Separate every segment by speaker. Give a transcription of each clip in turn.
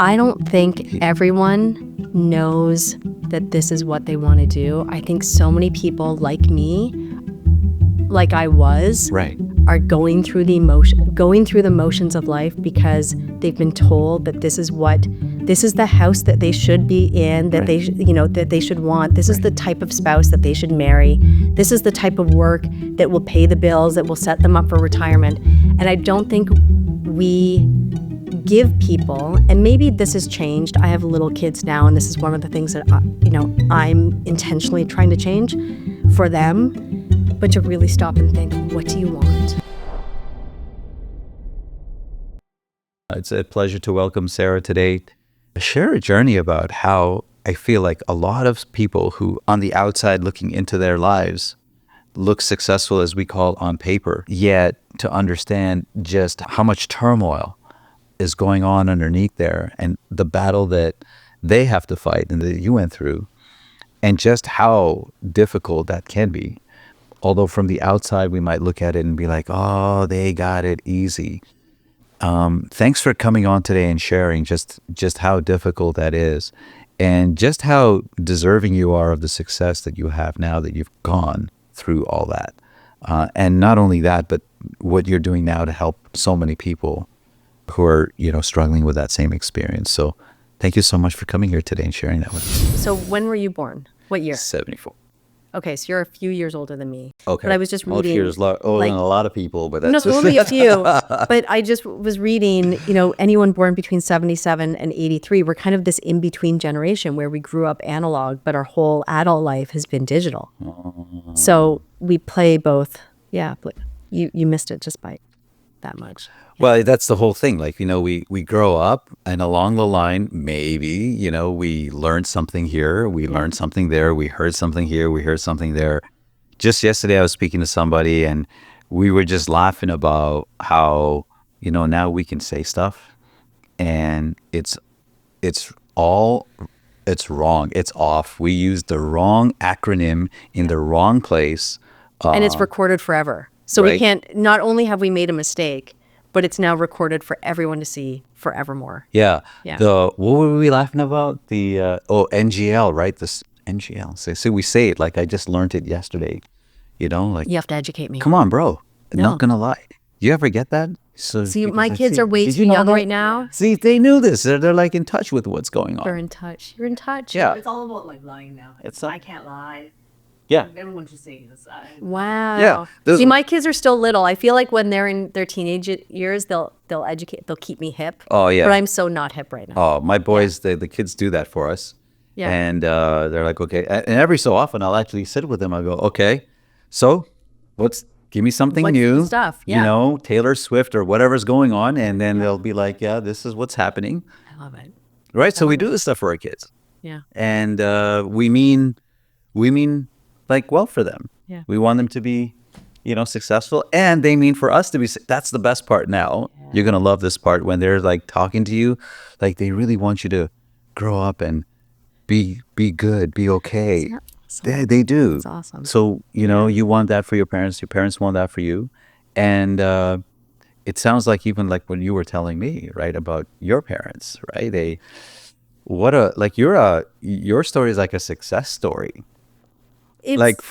Speaker 1: I don't think everyone knows that this is what they want to do. I think so many people like me, like I was,
Speaker 2: Right.
Speaker 1: are going through the motions of life because they've been told that this is the house that they should be in, that that they should want. This is the type of spouse that they should marry. This is the type of work that will pay the bills, that will set them up for retirement. And I don't think we give people, and maybe this has changed. I have little kids now, and this is one of the things that I'm intentionally trying to change for them, but to really stop and think, what do you want?
Speaker 2: It's a pleasure to welcome Sarah today. Share a journey about how I feel like a lot of people who on the outside looking into their lives look successful, as we call on paper, yet to understand just how much turmoil is going on underneath there and the battle that they have to fight and that you went through, and just how difficult that can be. Although from the outside we might look at it and be like, oh, they got it easy. Thanks for coming on today and sharing just how difficult that is, and just how deserving you are of the success that you have now that you've gone through all that. And not only that, but what you're doing now to help so many people who are, struggling with that same experience. So thank you so much for coming here today and sharing that with us.
Speaker 1: So when were you born? What year?
Speaker 2: 74.
Speaker 1: Okay, so you're a few years older than me.
Speaker 2: Okay.
Speaker 1: But I was just reading.
Speaker 2: Older than a lot of people, but that's
Speaker 1: No, it's only a few. But I just was reading, anyone born between 77 and 83, we're kind of this in-between generation where we grew up analog, but our whole adult life has been digital. So we play both. Yeah, but you missed it just by that much.
Speaker 2: Well, that's the whole thing. Like, we grow up, and along the line, maybe, we learned something here, we learned something there, we heard something here, we heard something there. Just yesterday, I was speaking to somebody, and we were just laughing about how, now we can say stuff, and it's wrong. It's off. We used the wrong acronym in the wrong place.
Speaker 1: And it's recorded forever. So
Speaker 2: Right.
Speaker 1: we can't, not only have we made a mistake, but it's now recorded for everyone to see forevermore.
Speaker 2: Yeah.
Speaker 1: Yeah.
Speaker 2: What were we laughing about? The NGL, right? This NGL. So we say it like I just learned it yesterday. Like,
Speaker 1: You have to educate me.
Speaker 2: come on, bro.
Speaker 1: No.
Speaker 2: Not gonna lie. You ever get that? So
Speaker 1: See,
Speaker 2: because
Speaker 1: my
Speaker 2: I
Speaker 1: kids
Speaker 2: see-
Speaker 1: are way
Speaker 2: Did
Speaker 1: too
Speaker 2: you know
Speaker 1: young
Speaker 2: that?
Speaker 1: right now.
Speaker 2: See, they knew this. They're like in touch with what's going on.
Speaker 1: They're in touch. You're in touch.
Speaker 2: Yeah.
Speaker 3: It's all about lying now.
Speaker 2: It's
Speaker 3: I can't lie.
Speaker 2: Yeah.
Speaker 3: Everyone should say this.
Speaker 1: Wow.
Speaker 2: Yeah, those-
Speaker 1: See, my kids are still little. I feel like when they're in their teenage years, they'll keep me hip.
Speaker 2: Oh, yeah.
Speaker 1: But I'm so not hip right now.
Speaker 2: Oh, my boys, the kids do that for us.
Speaker 1: Yeah.
Speaker 2: And they're like, okay. And every so often, I'll actually sit with them. I'll go, okay, so give me something
Speaker 1: What's
Speaker 2: new.
Speaker 1: the stuff? Yeah.
Speaker 2: Taylor Swift or whatever's going on. And then they'll be like, yeah, this is what's happening.
Speaker 1: I love it.
Speaker 2: Right? So we do this stuff for our kids.
Speaker 1: Yeah.
Speaker 2: And we mean like well for them.
Speaker 1: Yeah.
Speaker 2: We want them to be, successful. And they mean for us to be, that's the best part now. Yeah. You're going to love this part when they're like talking to you, like they really want you to grow up and be good, be okay. They do.
Speaker 1: That's awesome.
Speaker 2: So, you want that for your parents want that for you. And it sounds like even like when you were telling me, right, about your parents, right? Your story is like a success story. It's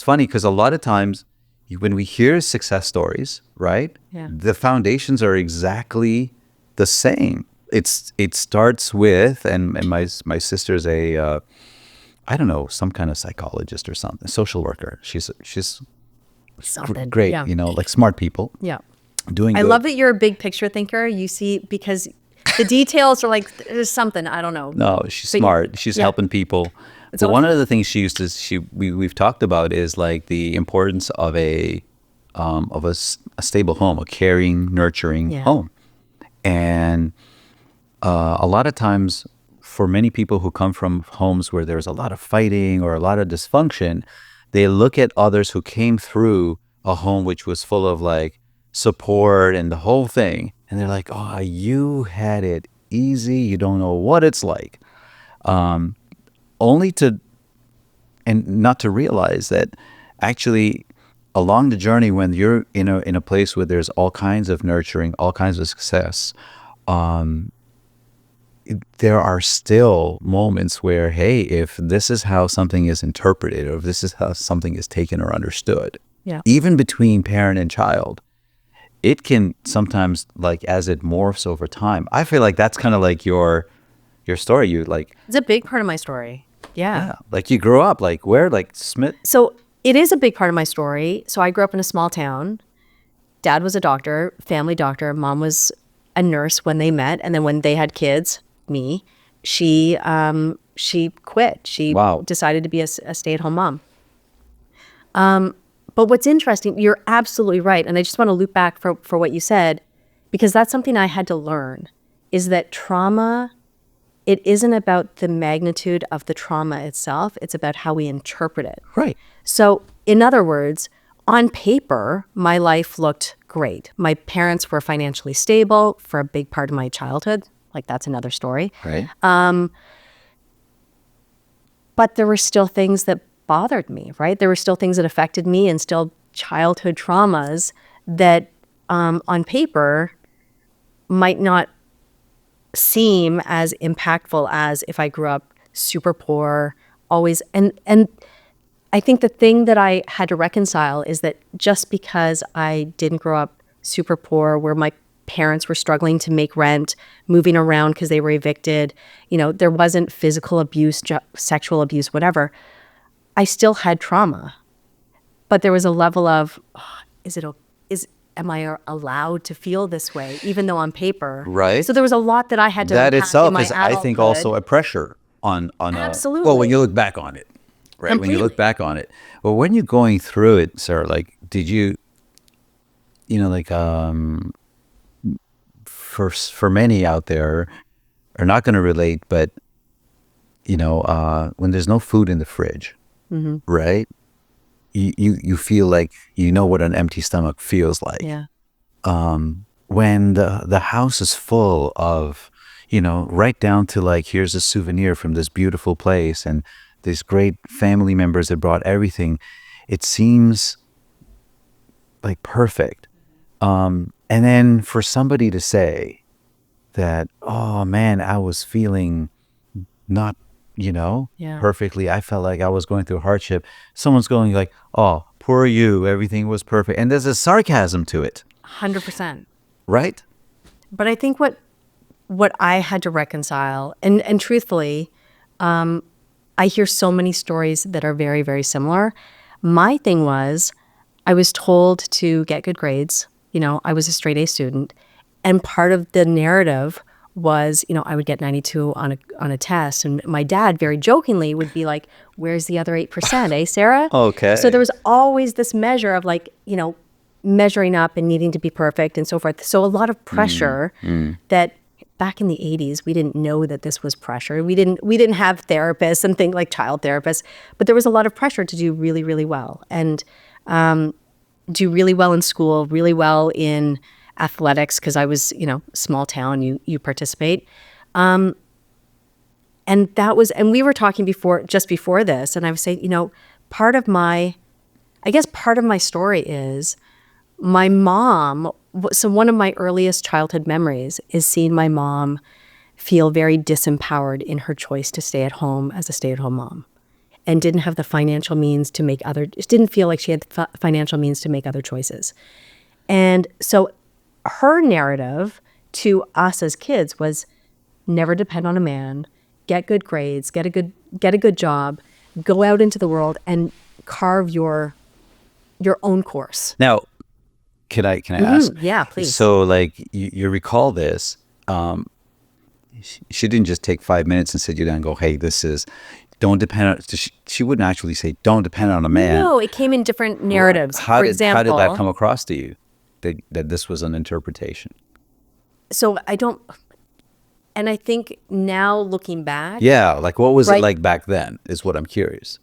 Speaker 2: funny because a lot of times when we hear success stories, right?
Speaker 1: Yeah.
Speaker 2: The foundations are exactly the same. It starts with, and my sister's a, I don't know, some kind of psychologist or something, social worker. She's
Speaker 1: Something.
Speaker 2: great,
Speaker 1: Yeah.
Speaker 2: like smart people
Speaker 1: Yeah.
Speaker 2: doing
Speaker 1: I
Speaker 2: good.
Speaker 1: love that you're a big picture thinker. You see, because the details are like, there's something, I don't know.
Speaker 2: No, she's
Speaker 1: But-
Speaker 2: smart. She's
Speaker 1: yeah.
Speaker 2: helping people. But one of the things she used to, we've talked about is like the importance of a stable home, a caring, nurturing
Speaker 1: Yeah.
Speaker 2: home. And a lot of times for many people who come from homes where there's a lot of fighting or a lot of dysfunction, they look at others who came through a home which was full of like support and the whole thing. And they're like, oh, you had it easy. You don't know what it's like. Not to realize that actually along the journey when you're in a place where there's all kinds of nurturing, all kinds of success, there are still moments where, hey, if this is how something is interpreted, or if this is how something is taken or understood,
Speaker 1: Yeah.
Speaker 2: even between parent and child, it can sometimes, like, as it morphs over time. I feel like that's kind of like your story. You like,
Speaker 1: It's a big part of my story. Yeah.
Speaker 2: like you grew up like where, like Smith.
Speaker 1: So it is a big part of my story. So I grew up in a small town. Dad was a doctor, family doctor. Mom was a nurse when they met. And then when they had kids, me, she quit. She
Speaker 2: Wow.
Speaker 1: decided to be a stay-at-home mom. But what's interesting, you're absolutely right. And I just want to loop back for what you said, because that's something I had to learn, is that trauma, it isn't about the magnitude of the trauma itself. It's about how we interpret it.
Speaker 2: Right.
Speaker 1: So in other words, on paper, my life looked great. My parents were financially stable for a big part of my childhood. Like, that's another story.
Speaker 2: Right.
Speaker 1: But there were still things that bothered me, right? There were still things that affected me, and still childhood traumas that on paper might not seem as impactful as if I grew up super poor, always. And I think the thing that I had to reconcile is that just because I didn't grow up super poor, where my parents were struggling to make rent, moving around because they were evicted, there wasn't physical abuse, sexual abuse, whatever, I still had trauma. But there was a level of, am I allowed to feel this way, even though on paper?
Speaker 2: Right.
Speaker 1: So there was a lot that I had to
Speaker 2: That
Speaker 1: unpack
Speaker 2: itself
Speaker 1: in my
Speaker 2: is, I think,
Speaker 1: adulthood.
Speaker 2: also a pressure on
Speaker 1: Absolutely.
Speaker 2: well, when you look back on it, right? When you
Speaker 1: Completely.
Speaker 2: look back on it, well, when you're going through it, Sarah, like, did you, like, for many out there are not going to relate, but when there's no food in the fridge, right? You feel like what an empty stomach feels like.
Speaker 1: Yeah.
Speaker 2: When the house is full of, right down to, like, here's a souvenir from this beautiful place and these great family members that brought everything, it seems like perfect. And then for somebody to say that, oh man, I was feeling not,
Speaker 1: Yeah.
Speaker 2: perfectly. I felt like I was going through hardship. Someone's going like, oh, poor you, everything was perfect. And there's a sarcasm to it,
Speaker 1: 100%.
Speaker 2: right?
Speaker 1: But I think what I had to reconcile, and truthfully, I hear so many stories that are very, very similar. My thing was, I was told to get good grades. I was a straight A student. And part of the narrative was, I would get 92 on a test. And my dad very jokingly would be like, where's the other 8%, eh, Sarah?
Speaker 2: Okay.
Speaker 1: So there was always this measure of, like, measuring up and needing to be perfect and so forth. So a lot of pressure that back in the 80s, we didn't know that this was pressure. We didn't have therapists and things like child therapists, but there was a lot of pressure to do really, really well, and do really well in school, really well in athletics, because I was, small town, you participate. And we were talking just before this, and I was saying, part of my story is my mom. So one of my earliest childhood memories is seeing my mom feel very disempowered in her choice to stay at home as a stay-at-home mom, and didn't have the financial means to didn't feel like she had the financial means to make other choices. And so her narrative to us as kids was never depend on a man, get good grades, get a good job, go out into the world and carve your own course.
Speaker 2: Now, can I ask?
Speaker 1: Yeah, please.
Speaker 2: So, like, you recall this, she didn't just take 5 minutes and sit you down and go, hey, don't depend on, she wouldn't actually say, don't depend on a man.
Speaker 1: No, it came in different narratives.
Speaker 2: How
Speaker 1: For
Speaker 2: did
Speaker 1: example,
Speaker 2: that come across to you, that this was an interpretation?
Speaker 1: So and I think now looking back.
Speaker 2: Yeah, like, what was it
Speaker 1: Right.
Speaker 2: like back then is what I'm curious.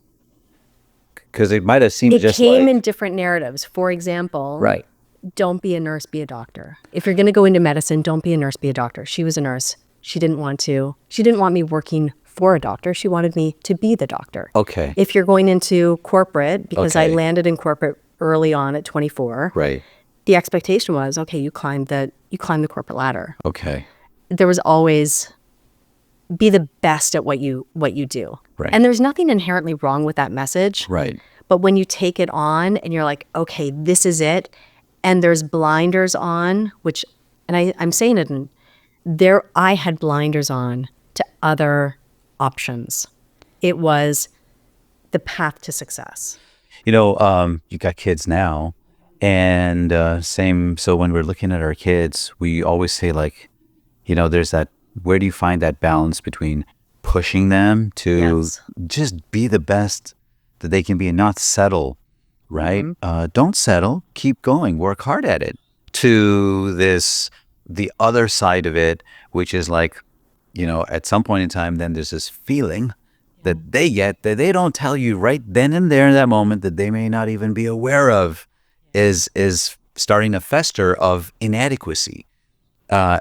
Speaker 2: Because it might have seemed
Speaker 1: It
Speaker 2: just
Speaker 1: came
Speaker 2: like,
Speaker 1: in different narratives. For example,
Speaker 2: right.
Speaker 1: Don't be a nurse, be a doctor. If you're going to go into medicine, don't be a nurse, be a doctor. She was a nurse. She didn't want me working for a doctor. She wanted me to be the doctor.
Speaker 2: Okay.
Speaker 1: If you're going into corporate, because I
Speaker 2: Okay.
Speaker 1: landed in corporate early on at 24,
Speaker 2: Right.
Speaker 1: the expectation was, okay, you climb the corporate ladder.
Speaker 2: Okay.
Speaker 1: there was always be the best at what you do.
Speaker 2: Right.
Speaker 1: And there's nothing inherently wrong with that message.
Speaker 2: Right.
Speaker 1: But when you take it on and you're like, okay, this is it, and there's blinders on, which, and I'm saying it in there, I had blinders on to other options. It was the path to success.
Speaker 2: You got kids now, and same. So when we're looking at our kids, we always say like, there's that. Where do you find that balance between pushing them to
Speaker 1: Yes.
Speaker 2: just be the best that they can be and not settle, right? Don't settle. Keep going. Work hard at it. To the other side of it, which is like, at some point in time, then there's this feeling that they get that they don't tell you right then and there in that moment that they may not even be aware of is starting to fester of inadequacy,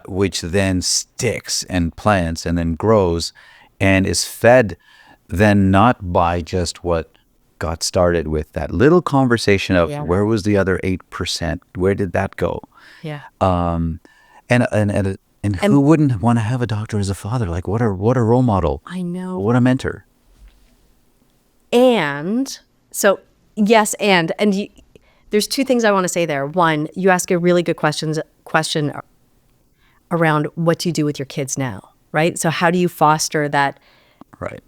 Speaker 2: which then sticks and plants and then grows and is fed then not by just what got started with that little conversation of
Speaker 1: Yeah.
Speaker 2: where was the other 8%? Where did that go?
Speaker 1: Yeah.
Speaker 2: And who wouldn't want to have a doctor as a father? Like what a role model.
Speaker 1: I know.
Speaker 2: What a mentor.
Speaker 1: And so, yes, and there's two things I want to say there. One, you ask a really good question around what do you do with your kids now, right? So how do you foster that
Speaker 2: Right.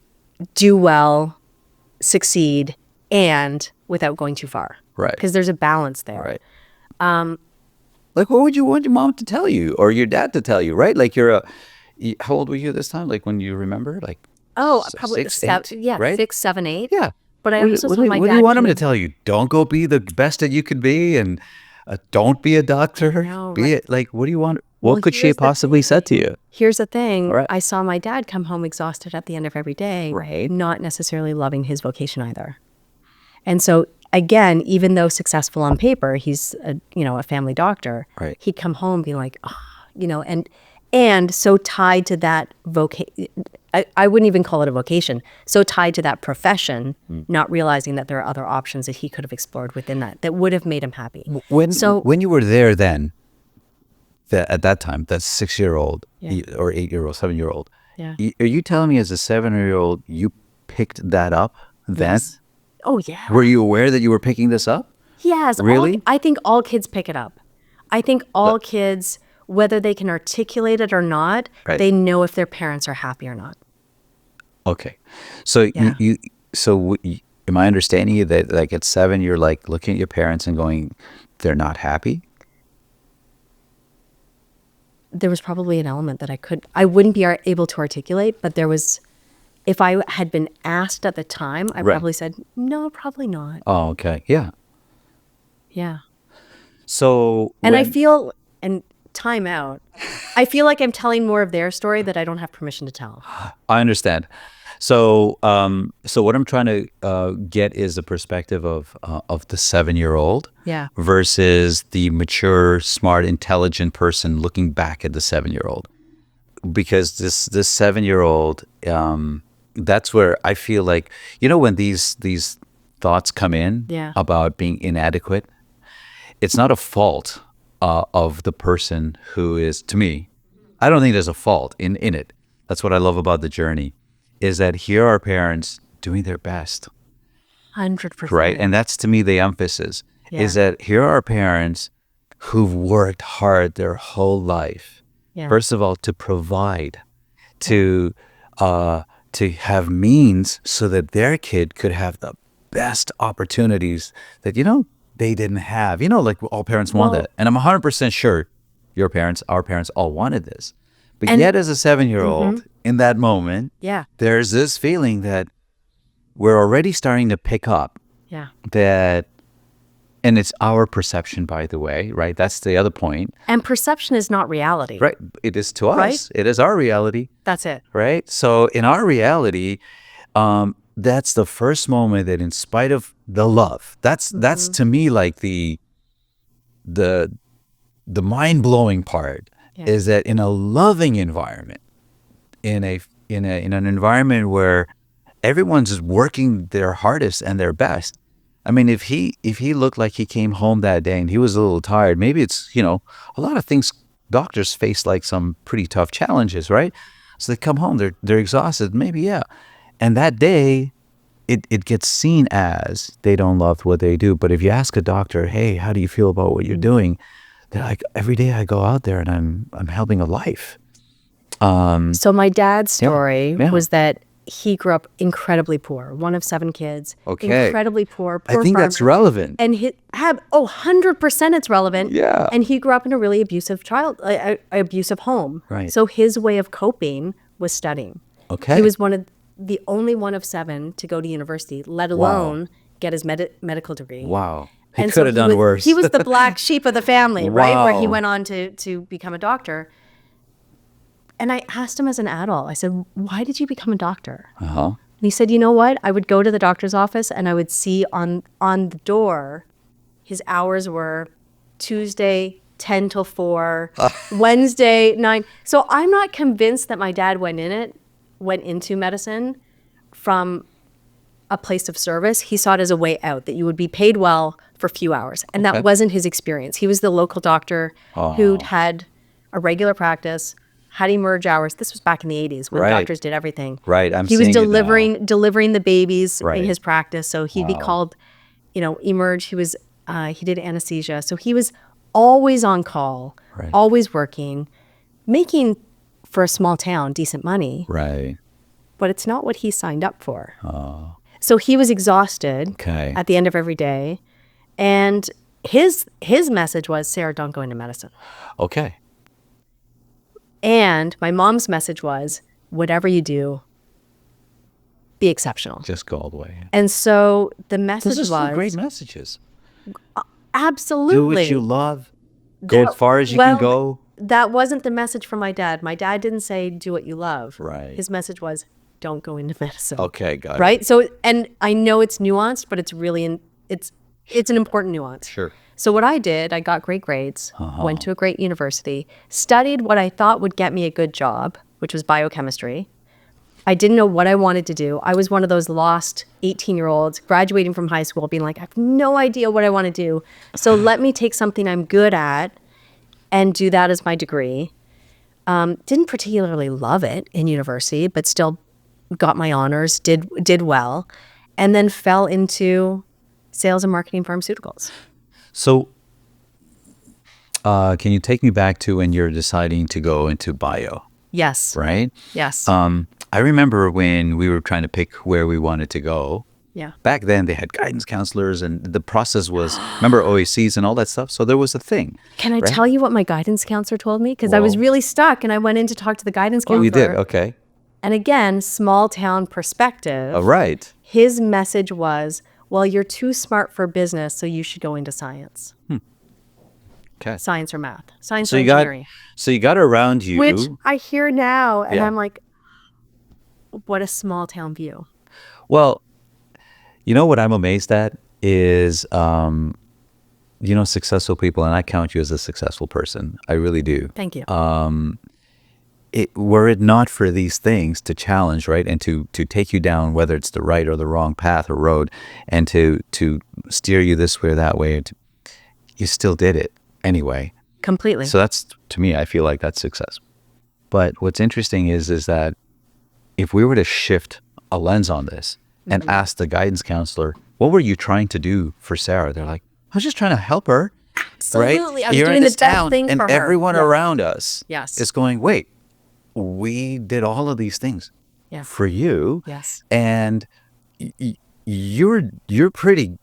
Speaker 1: do well, succeed, and without going too far?
Speaker 2: Right.
Speaker 1: Because there's a balance there.
Speaker 2: Right. Like what would you want your mom to tell you or your dad to tell you, right? Like how old were you this time? Like when you remember, like
Speaker 1: Oh, probably
Speaker 2: 6,
Speaker 1: 7,
Speaker 2: 8,
Speaker 1: yeah,
Speaker 2: right?
Speaker 1: 6, 7, 8.
Speaker 2: Yeah.
Speaker 1: But I also saw my
Speaker 2: what do
Speaker 1: dad.
Speaker 2: you want him
Speaker 1: keep-
Speaker 2: to tell you? Don't go be the best that you could be, and don't be a doctor.
Speaker 1: know,
Speaker 2: Be
Speaker 1: right.
Speaker 2: it like what do you want? What
Speaker 1: Well,
Speaker 2: could she
Speaker 1: here's the
Speaker 2: possibly said to you?
Speaker 1: Here's the thing.
Speaker 2: All right.
Speaker 1: I saw my dad come home exhausted at the end of every day,
Speaker 2: Right.
Speaker 1: not necessarily loving his vocation either. And so again, even though successful on paper, he's a family doctor,
Speaker 2: Right.
Speaker 1: he'd come home being like, and so tied to that vocation, I wouldn't even call it a vocation, so tied to that profession, not realizing that there are other options that he could have explored within that would have made him happy.
Speaker 2: When you were there then, at that time, that 6-year-old
Speaker 1: Yeah.
Speaker 2: or 8-year-old, 7-year-old,
Speaker 1: Yeah.
Speaker 2: are you telling me as a 7-year-old you picked that up then?
Speaker 1: Yes. Oh, yeah.
Speaker 2: Were you aware that you were picking this up?
Speaker 1: Yes.
Speaker 2: Really?
Speaker 1: I think all kids pick it up. I think all kids, whether they can articulate it or not,
Speaker 2: Right.
Speaker 1: they know if their parents are happy or not.
Speaker 2: Okay. So
Speaker 1: Yeah.
Speaker 2: am I understanding you that like at 7 you're like looking at your parents and going, they're not happy?
Speaker 1: There was probably an element that I wouldn't be able to articulate, but there was, if I had been asked at the time, I
Speaker 2: Right.
Speaker 1: probably said, no, probably not.
Speaker 2: Oh, okay. Yeah.
Speaker 1: Yeah.
Speaker 2: So
Speaker 1: And I feel, and time out, I feel like I'm telling more of their story that I don't have permission to tell.
Speaker 2: I understand. So what I'm trying to get is the perspective of the 7-year-old
Speaker 1: Yeah.
Speaker 2: versus the mature, smart, intelligent person looking back at the 7-year-old. Because this 7-year-old, that's where I feel like, when these thoughts come in
Speaker 1: Yeah.
Speaker 2: about being inadequate, it's not a fault of the person who is, to me, I don't think there's a fault in it. That's what I love about the journey, is that here are parents doing their best,
Speaker 1: 100%.
Speaker 2: right? And that's, to me, the emphasis, is
Speaker 1: Yeah.
Speaker 2: that here are parents who've worked hard their whole life,
Speaker 1: Yeah.
Speaker 2: first of all, to provide, to have means so that their kid could have the best opportunities that, they didn't have. Like all parents want
Speaker 1: Well-
Speaker 2: that. And I'm 100% sure your parents, our parents all wanted this. But
Speaker 1: And-
Speaker 2: yet as a 7-year-old, in that moment,
Speaker 1: Yeah.
Speaker 2: there's this feeling that we're already starting to pick up
Speaker 1: Yeah.
Speaker 2: that, and it's our perception, by the way, right? That's the other point,
Speaker 1: And perception is not reality.
Speaker 2: right? It is to us.
Speaker 1: Right?
Speaker 2: It is our reality,
Speaker 1: That's it.
Speaker 2: right? So in our reality, that's the first moment that, in spite of the love, that's to me like the mind-blowing part,
Speaker 1: Yeah.
Speaker 2: is that in a loving environment, in an environment where everyone's just working their hardest and their best. I mean, if he looked like he came home that day and he was a little tired, maybe it's, a lot of things doctors face like some pretty tough challenges, right? So they come home, they're exhausted, maybe, yeah. And that day, it gets seen as they don't love what they do. But if you ask a doctor, hey, how do you feel about what you're doing? They're like, every day I go out there and I'm helping a life.
Speaker 1: So my dad's story
Speaker 2: yeah.
Speaker 1: was that he grew up incredibly poor, one of 7 kids.
Speaker 2: Okay.
Speaker 1: Incredibly poor
Speaker 2: I think that's
Speaker 1: farmer.
Speaker 2: relevant.
Speaker 1: And 100% it's relevant.
Speaker 2: Yeah.
Speaker 1: And he grew up in a really abusive abusive home.
Speaker 2: Right.
Speaker 1: So his way of coping was studying.
Speaker 2: Okay.
Speaker 1: He was the only one of 7 to go to university, let alone get his medical degree.
Speaker 2: Wow. He
Speaker 1: And
Speaker 2: could
Speaker 1: so
Speaker 2: have done worse.
Speaker 1: He was the black sheep of the family, right? Where he
Speaker 2: Wow.
Speaker 1: went on to become a doctor. And I asked him as an adult, I said, why did you become a doctor?
Speaker 2: Uh-huh.
Speaker 1: And he said, you know what? I would go to the doctor's office and I would see on the door, his hours were Tuesday, 10 till 4, Wednesday, 9. So I'm not convinced that my dad went into medicine from a place of service. He saw it as a way out, that you would be paid well for a few hours. And
Speaker 2: Okay.
Speaker 1: that wasn't his experience. He was the local doctor who'd had a regular practice, had emerge hours. This was back in the 80s when
Speaker 2: Right.
Speaker 1: doctors did everything.
Speaker 2: Right, I'm
Speaker 1: He was
Speaker 2: seeing it now.
Speaker 1: delivering the babies
Speaker 2: Right.
Speaker 1: in his practice. So he'd be called, emerge. He did anesthesia. So he was always on call,
Speaker 2: Right.
Speaker 1: always working, making for a small town decent money,
Speaker 2: Right.
Speaker 1: but it's not what he signed up for. So he was exhausted
Speaker 2: Okay.
Speaker 1: at the end of every day. And his message was, Sarah, don't go into medicine.
Speaker 2: Okay.
Speaker 1: And my mom's message was, whatever you do, be exceptional.
Speaker 2: Just go all the way.
Speaker 1: And so the message
Speaker 2: Those
Speaker 1: was
Speaker 2: are some great messages.
Speaker 1: absolutely.
Speaker 2: Do what you love. Go as far as you can go.
Speaker 1: That wasn't the message from my dad. My dad didn't say do what you love.
Speaker 2: Right.
Speaker 1: His message was don't go into medicine.
Speaker 2: Okay, got it.
Speaker 1: Right? So, and I know it's nuanced, but it's really it's an important nuance.
Speaker 2: Sure.
Speaker 1: So what I did, I got great grades, went to a great university, studied what I thought would get me a good job, which was biochemistry. I didn't know what I wanted to do. I was one of those lost 18-year-olds graduating from high school being like, I have no idea what I want to do. So let me take something I'm good at and do that as my degree. Didn't particularly love it in university, but still got my honors, did well, and then fell into sales and marketing pharmaceuticals.
Speaker 2: So, can you take me back to when you're deciding to go into bio,
Speaker 1: Yes.
Speaker 2: right?
Speaker 1: Yes.
Speaker 2: I remember when we were trying to pick where we wanted to go.
Speaker 1: Yeah.
Speaker 2: Back then, they had guidance counselors, and the process was, remember OACs and all that stuff? So there was a thing.
Speaker 1: Can I
Speaker 2: right?
Speaker 1: tell you what my guidance counselor told me? Because I was
Speaker 2: Whoa.
Speaker 1: really stuck and I went in to talk to the guidance counselor.
Speaker 2: Oh, you did? Okay.
Speaker 1: And again, small town perspective.
Speaker 2: All right.
Speaker 1: His message was, well, you're too smart for business, so you should go into science.
Speaker 2: Okay.
Speaker 1: Science or math. Science
Speaker 2: So
Speaker 1: or
Speaker 2: you got,
Speaker 1: engineering.
Speaker 2: so you got around you.
Speaker 1: Which I hear now, and
Speaker 2: Yeah.
Speaker 1: I'm like, what a small town view.
Speaker 2: Well, you know what I'm amazed at is, successful people, and I count you as a successful person. I really do.
Speaker 1: Thank you.
Speaker 2: Were it not for these things to challenge, right, and to take you down, whether it's the right or the wrong path or road, and to steer you this way or that way, you still did it anyway.
Speaker 1: Completely.
Speaker 2: So that's, to me, I feel like that's success. But what's interesting is that if we were to shift a lens on this and ask the guidance counselor, what were you trying to do for Sarah? They're like, I was just trying to help her.
Speaker 1: Absolutely.
Speaker 2: Right?
Speaker 1: I was
Speaker 2: You're in
Speaker 1: doing the
Speaker 2: this
Speaker 1: best
Speaker 2: town,
Speaker 1: thing
Speaker 2: and
Speaker 1: for her.
Speaker 2: everyone
Speaker 1: Yeah.
Speaker 2: around us
Speaker 1: Yes.
Speaker 2: is going, wait, we did all of these things
Speaker 1: Yeah.
Speaker 2: for you.
Speaker 1: Yes.
Speaker 2: And you're doing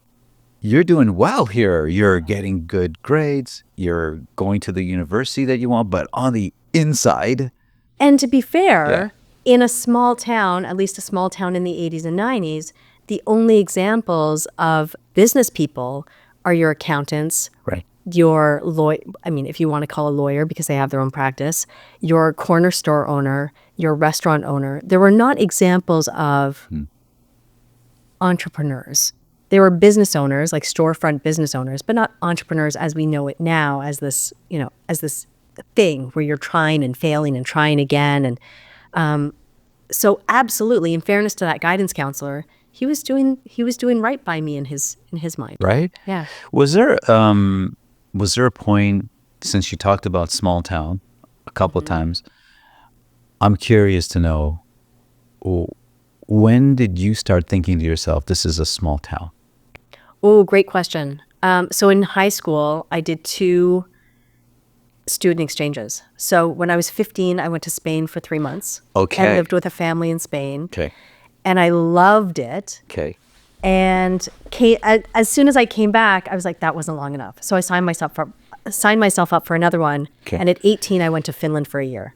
Speaker 2: well here. You're getting good grades. You're going to the university that you want, but on the inside.
Speaker 1: And to be fair, in a small town, at least a small town in the 80s and 90s, the only examples of business people are your accountants,
Speaker 2: Right.
Speaker 1: your lawyer, I mean, if you want to call a lawyer because they have their own practice, your corner store owner, your restaurant owner. There were not examples of entrepreneurs. They were business owners, like storefront business owners, but not entrepreneurs as we know it now, as this, as this thing where you're trying and failing and trying again. And so absolutely, in fairness to that guidance counselor, he was doing right by me in his mind.
Speaker 2: Right?
Speaker 1: Yeah.
Speaker 2: Was there a point since you talked about small town a couple
Speaker 1: Mm-hmm.
Speaker 2: times, I'm curious to know, when did you start thinking to yourself, this is a small town?
Speaker 1: Oh, great question. So in high school, I did 2 student exchanges. So when I was 15, I went to Spain for 3 months
Speaker 2: Okay.
Speaker 1: and lived with a family in Spain.
Speaker 2: Okay.
Speaker 1: And I loved it.
Speaker 2: Okay.
Speaker 1: And as soon as I came back, I was like, that wasn't long enough. So I signed myself up for another one.
Speaker 2: Okay.
Speaker 1: And at 18, I went to Finland for a year.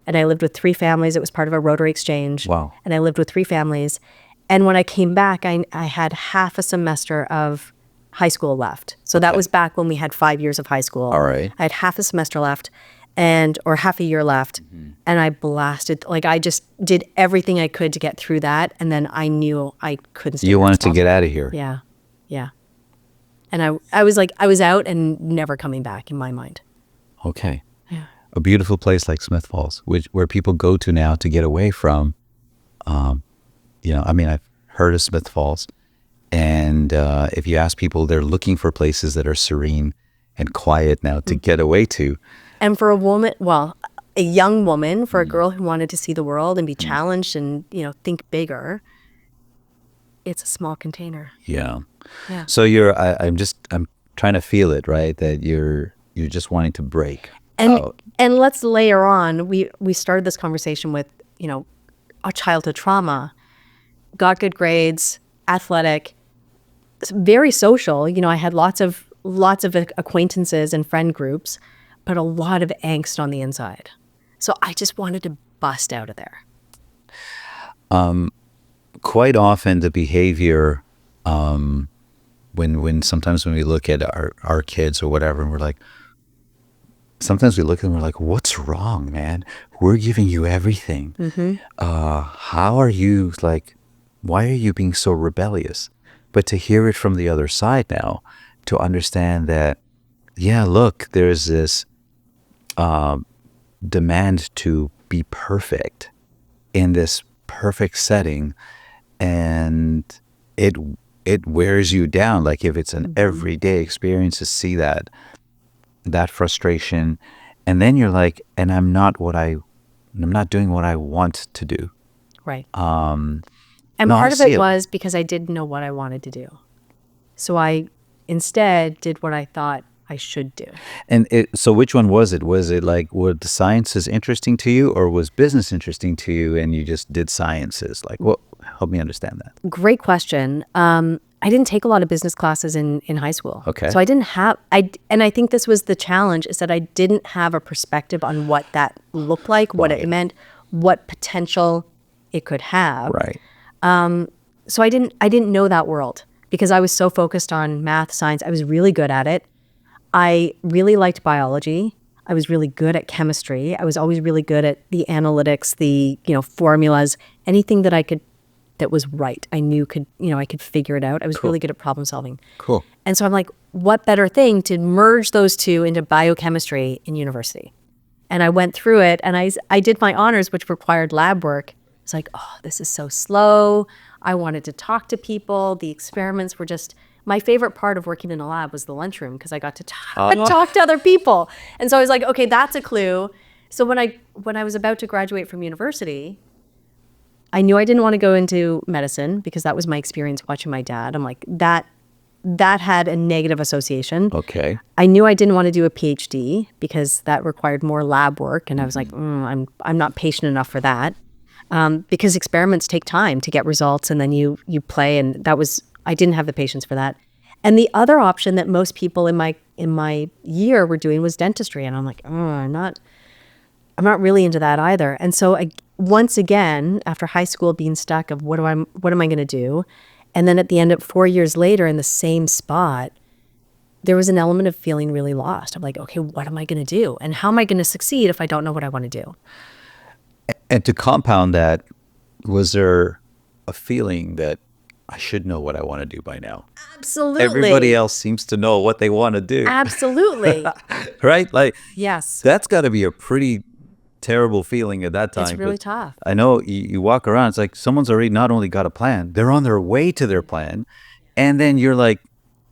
Speaker 1: And I lived with 3 families. It was part of a Rotary exchange.
Speaker 2: Wow.
Speaker 1: And I lived with 3 families. And when I came back, I had half a semester of high school left. So that was back when we had 5 years of high school.
Speaker 2: All right.
Speaker 1: I had half a semester left or half a year left. And I blasted, like I just did everything I could to get through that. And then I knew I couldn't stay
Speaker 2: You
Speaker 1: there
Speaker 2: wanted to
Speaker 1: responsible.
Speaker 2: get out of here.
Speaker 1: Yeah. Yeah. And I was like, I was out and never coming back in my mind.
Speaker 2: Okay.
Speaker 1: Yeah.
Speaker 2: A beautiful place like Smith Falls, where people go to now to get away from, I've heard of Smith Falls. And if you ask people, they're looking for places that are serene and quiet now to get away to.
Speaker 1: And for a woman, a young woman, for a girl who wanted to see the world and be challenged and, think bigger, it's a small container.
Speaker 2: Yeah.
Speaker 1: Yeah.
Speaker 2: So I'm trying to feel it, right? That you're just wanting to break out.
Speaker 1: And let's layer on, we started this conversation with, our childhood trauma, got good grades, athletic, very social. I had lots of acquaintances and friend groups, but a lot of angst on the inside. So I just wanted to bust out of there.
Speaker 2: Quite often the behavior, sometimes when we look at our kids or whatever, and we're like, sometimes we look at them and we're like, what's wrong, man? We're giving you everything. How are you, why are you being so rebellious? But to hear it from the other side now, to understand that, yeah, look, there's this demand to be perfect in this perfect setting, and it wears you down. Like if it's an everyday experience to see that frustration, and then you're like, and I'm not doing what I want to do.
Speaker 1: Right.
Speaker 2: No,
Speaker 1: Part
Speaker 2: I
Speaker 1: of
Speaker 2: see
Speaker 1: it
Speaker 2: it.
Speaker 1: was because I didn't know what I wanted to do. So I instead did what I thought I should do.
Speaker 2: And so which one was it? Was it like, were the sciences interesting to you, or was business interesting to you and you just did sciences? Like, what? Help me understand that.
Speaker 1: Great question. I didn't take a lot of business classes in high school.
Speaker 2: Okay.
Speaker 1: So I didn't have, and I think this was the challenge, is that I didn't have a perspective on what that looked like, what it meant, what potential it could have.
Speaker 2: Right.
Speaker 1: So I didn't know that world because I was so focused on math, science. I was really good at it. I really liked biology. I was really good at chemistry. I was always really good at the analytics, the, formulas, anything that was right. I knew I could figure it out. I was really good at problem solving.
Speaker 2: Cool.
Speaker 1: And so I'm like, what better thing to merge those two into biochemistry in university? And I went through it, and I did my honors, which required lab work. It's like, oh, this is so slow. I wanted to talk to people. The experiments were just, my favorite part of working in a lab was the lunchroom because I got to talk to other people. And so I was like, okay, that's a clue. So when I was about to graduate from university, I knew I didn't want to go into medicine because that was my experience watching my dad. I'm like, that had a negative association.
Speaker 2: Okay.
Speaker 1: I knew I didn't want to do a PhD because that required more lab work. And I was like, I'm not patient enough for that. Because experiments take time to get results, and then you play, and I didn't have the patience for that. And the other option that most people in my year were doing was dentistry, and I'm like, I'm not really into that either. And so once again, after high school, being stuck of what am I going to do, and then at the end of 4 years later in the same spot, there was an element of feeling really lost. I'm like, okay, what am I going to do, and how am I going to succeed if I don't know what I want to do?
Speaker 2: And to compound that, was there a feeling that I should know what I want to do by now?
Speaker 1: Absolutely.
Speaker 2: Everybody else seems to know what they want to do.
Speaker 1: Absolutely.
Speaker 2: Right? Like,
Speaker 1: Yes.
Speaker 2: that's got to be a pretty terrible feeling at that time.
Speaker 1: It's really
Speaker 2: But
Speaker 1: tough.
Speaker 2: I know you walk around, it's like someone's already not only got a plan, they're on their way to their plan. And then you're like,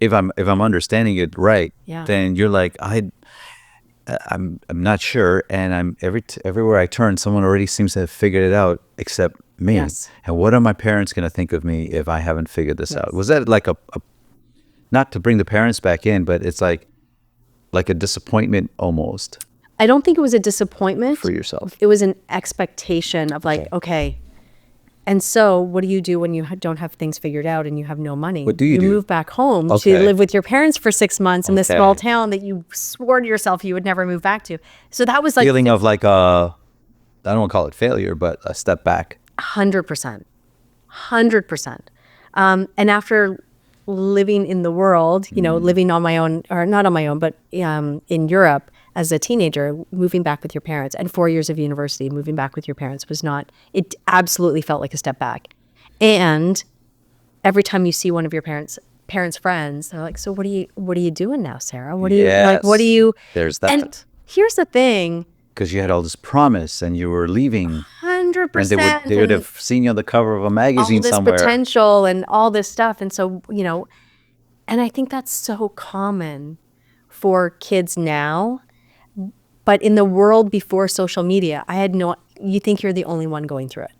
Speaker 2: if I'm understanding it right,
Speaker 1: Yeah.
Speaker 2: then you're like, I'm not sure, and I'm everywhere I turn, someone already seems to have figured it out except me.
Speaker 1: Yes.
Speaker 2: And what are my parents going to think of me if I haven't figured this out?
Speaker 1: Yes.
Speaker 2: Was that like a not to bring the parents back in, but it's like a disappointment almost
Speaker 1: I don't think it was a disappointment.
Speaker 2: for yourself?
Speaker 1: It was an expectation of like, okay. And so what do you do when you don't have things figured out and you have no money?
Speaker 2: What do you do?
Speaker 1: move back home
Speaker 2: Okay.
Speaker 1: to live with your parents for 6 months in this
Speaker 2: Okay.
Speaker 1: small town that you swore to yourself you would never move back to. So that was like
Speaker 2: Feeling of like I don't want to call it failure, but a step back.
Speaker 1: 100%. 100%. And after living in the world, living on my own, or not on my own, but in Europe as a teenager, moving back with your parents, and 4 years of university, moving back with your parents it absolutely felt like a step back. And every time you see one of your parents' friends, they're like, so what are you doing now, Sarah? What are you like? What are you?
Speaker 2: There's that.
Speaker 1: And here's the thing.
Speaker 2: Because you had all this promise and you were leaving.
Speaker 1: 100%.
Speaker 2: And they would have seen you on the cover of a magazine
Speaker 1: all this
Speaker 2: somewhere.
Speaker 1: potential and all this stuff. And so, and I think that's so common for kids now. But in the world before social media, you think you're the only one going through it.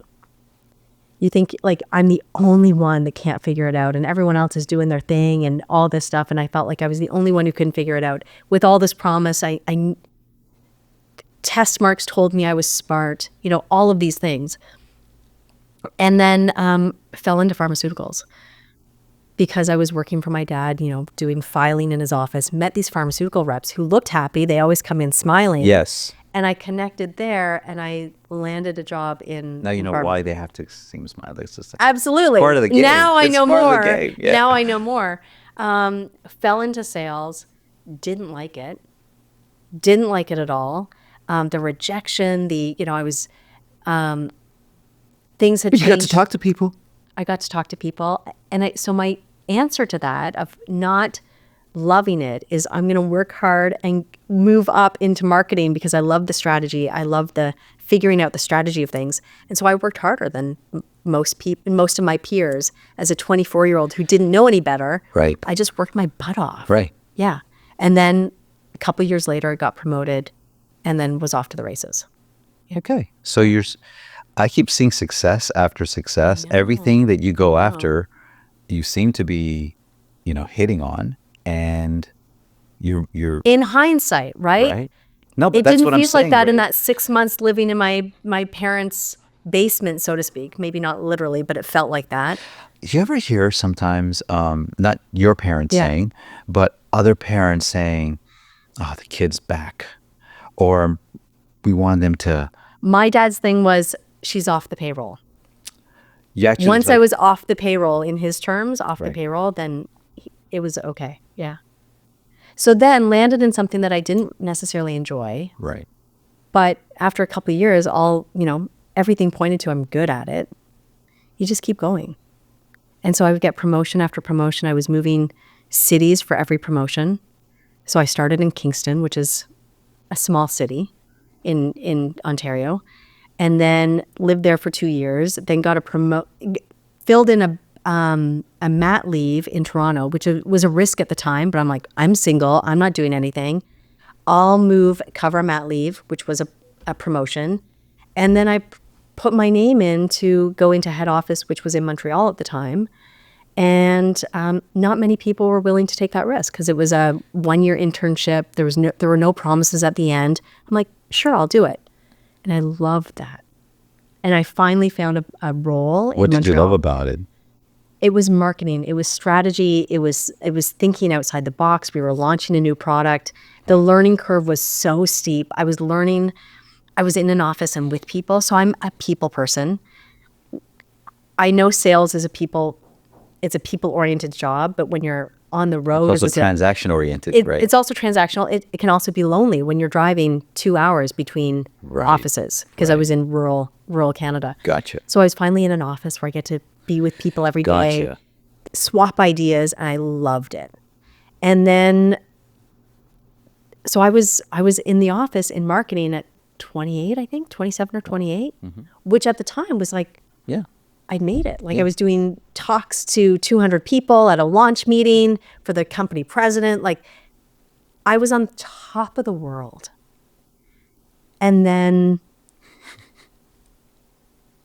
Speaker 1: You think like I'm the only one that can't figure it out and everyone else is doing their thing and all this stuff. And I felt like I was the only one who couldn't figure it out. With all this promise, I test marks told me I was smart, all of these things. And then fell into pharmaceuticals because I was working for my dad, doing filing in his office, met these pharmaceutical reps who looked happy. They always come in smiling.
Speaker 2: Yes.
Speaker 1: And I connected there and I landed a job in
Speaker 2: Now you know
Speaker 1: pharma.
Speaker 2: why they have to seem smiley. It's just
Speaker 1: Absolutely.
Speaker 2: part of the game.
Speaker 1: Now I
Speaker 2: It's
Speaker 1: know
Speaker 2: part of
Speaker 1: more.
Speaker 2: the game. Yeah.
Speaker 1: Now I know more. Fell into sales, didn't like it at all. The rejection, I was, things had
Speaker 2: You
Speaker 1: changed.
Speaker 2: got to talk to people.
Speaker 1: I got to talk to people. And so my answer to that of not loving it is I'm going to work hard and move up into marketing because I love the strategy. I love the figuring out the strategy of things. And so I worked harder than most of my peers as a 24-year-old who didn't know any better.
Speaker 2: Right.
Speaker 1: I just worked my butt off.
Speaker 2: Right.
Speaker 1: Yeah. And then a couple years later, I got promoted and then was off to the races.
Speaker 2: Okay. So I keep seeing success after success. Everything that you go after, you seem to be, hitting on, and you're
Speaker 1: In hindsight, right?
Speaker 2: right. No, but
Speaker 1: It
Speaker 2: that's
Speaker 1: didn't
Speaker 2: what I'm
Speaker 1: feel
Speaker 2: saying.
Speaker 1: like that in
Speaker 2: right?
Speaker 1: that 6 months living in my parents' basement, so to speak. Maybe not literally, but it felt like that.
Speaker 2: You ever hear sometimes, not your parents
Speaker 1: Yeah.
Speaker 2: saying, but other parents saying, "Oh, the kid's back," or "We want them to."
Speaker 1: My dad's thing was, she's off the payroll.
Speaker 2: You actually
Speaker 1: Once I was off the payroll, in his terms, off the
Speaker 2: Right.
Speaker 1: payroll, then it was okay. Yeah. So then landed in something that I didn't necessarily enjoy.
Speaker 2: right.
Speaker 1: But after a couple of years, everything pointed to I'm good at it. You just keep going. And so I would get promotion after promotion. I was moving cities for every promotion. So I started in Kingston, which is a small city in Ontario, and then lived there for 2 years. Then got filled in a mat leave in Toronto, which was a risk at the time. But I'm like, I'm single. I'm not doing anything. I'll cover a mat leave, which was a promotion. And then I put my name in to go into head office, which was in Montreal at the time. And not many people were willing to take that risk because it was a 1-year internship. There were no promises at the end. I'm like, sure, I'll do it. And I loved that. And I finally found a role in Montreal.
Speaker 2: What did you love about it?
Speaker 1: It was marketing. It was strategy. It was thinking outside the box. We were launching a new product. The learning curve was so steep. I was in an office and with people. So I'm a people person. I know sales is it's a people-oriented job, but when you're on the road,
Speaker 2: Also transaction-oriented, right?
Speaker 1: it's also transactional. It can also be lonely when you're driving 2 hours between
Speaker 2: Right.
Speaker 1: offices because I was in rural Canada.
Speaker 2: Gotcha.
Speaker 1: So I was finally in an office where I get to be with people every day,
Speaker 2: Gotcha.
Speaker 1: swap ideas, and I loved it. And then, so I was in the office in marketing at 28, I think, 27 or 28, which at the time was like,
Speaker 2: Yeah.
Speaker 1: I made it. Like I was doing talks to 200 people at a launch meeting for the company president. Like I was on top of the world. And then,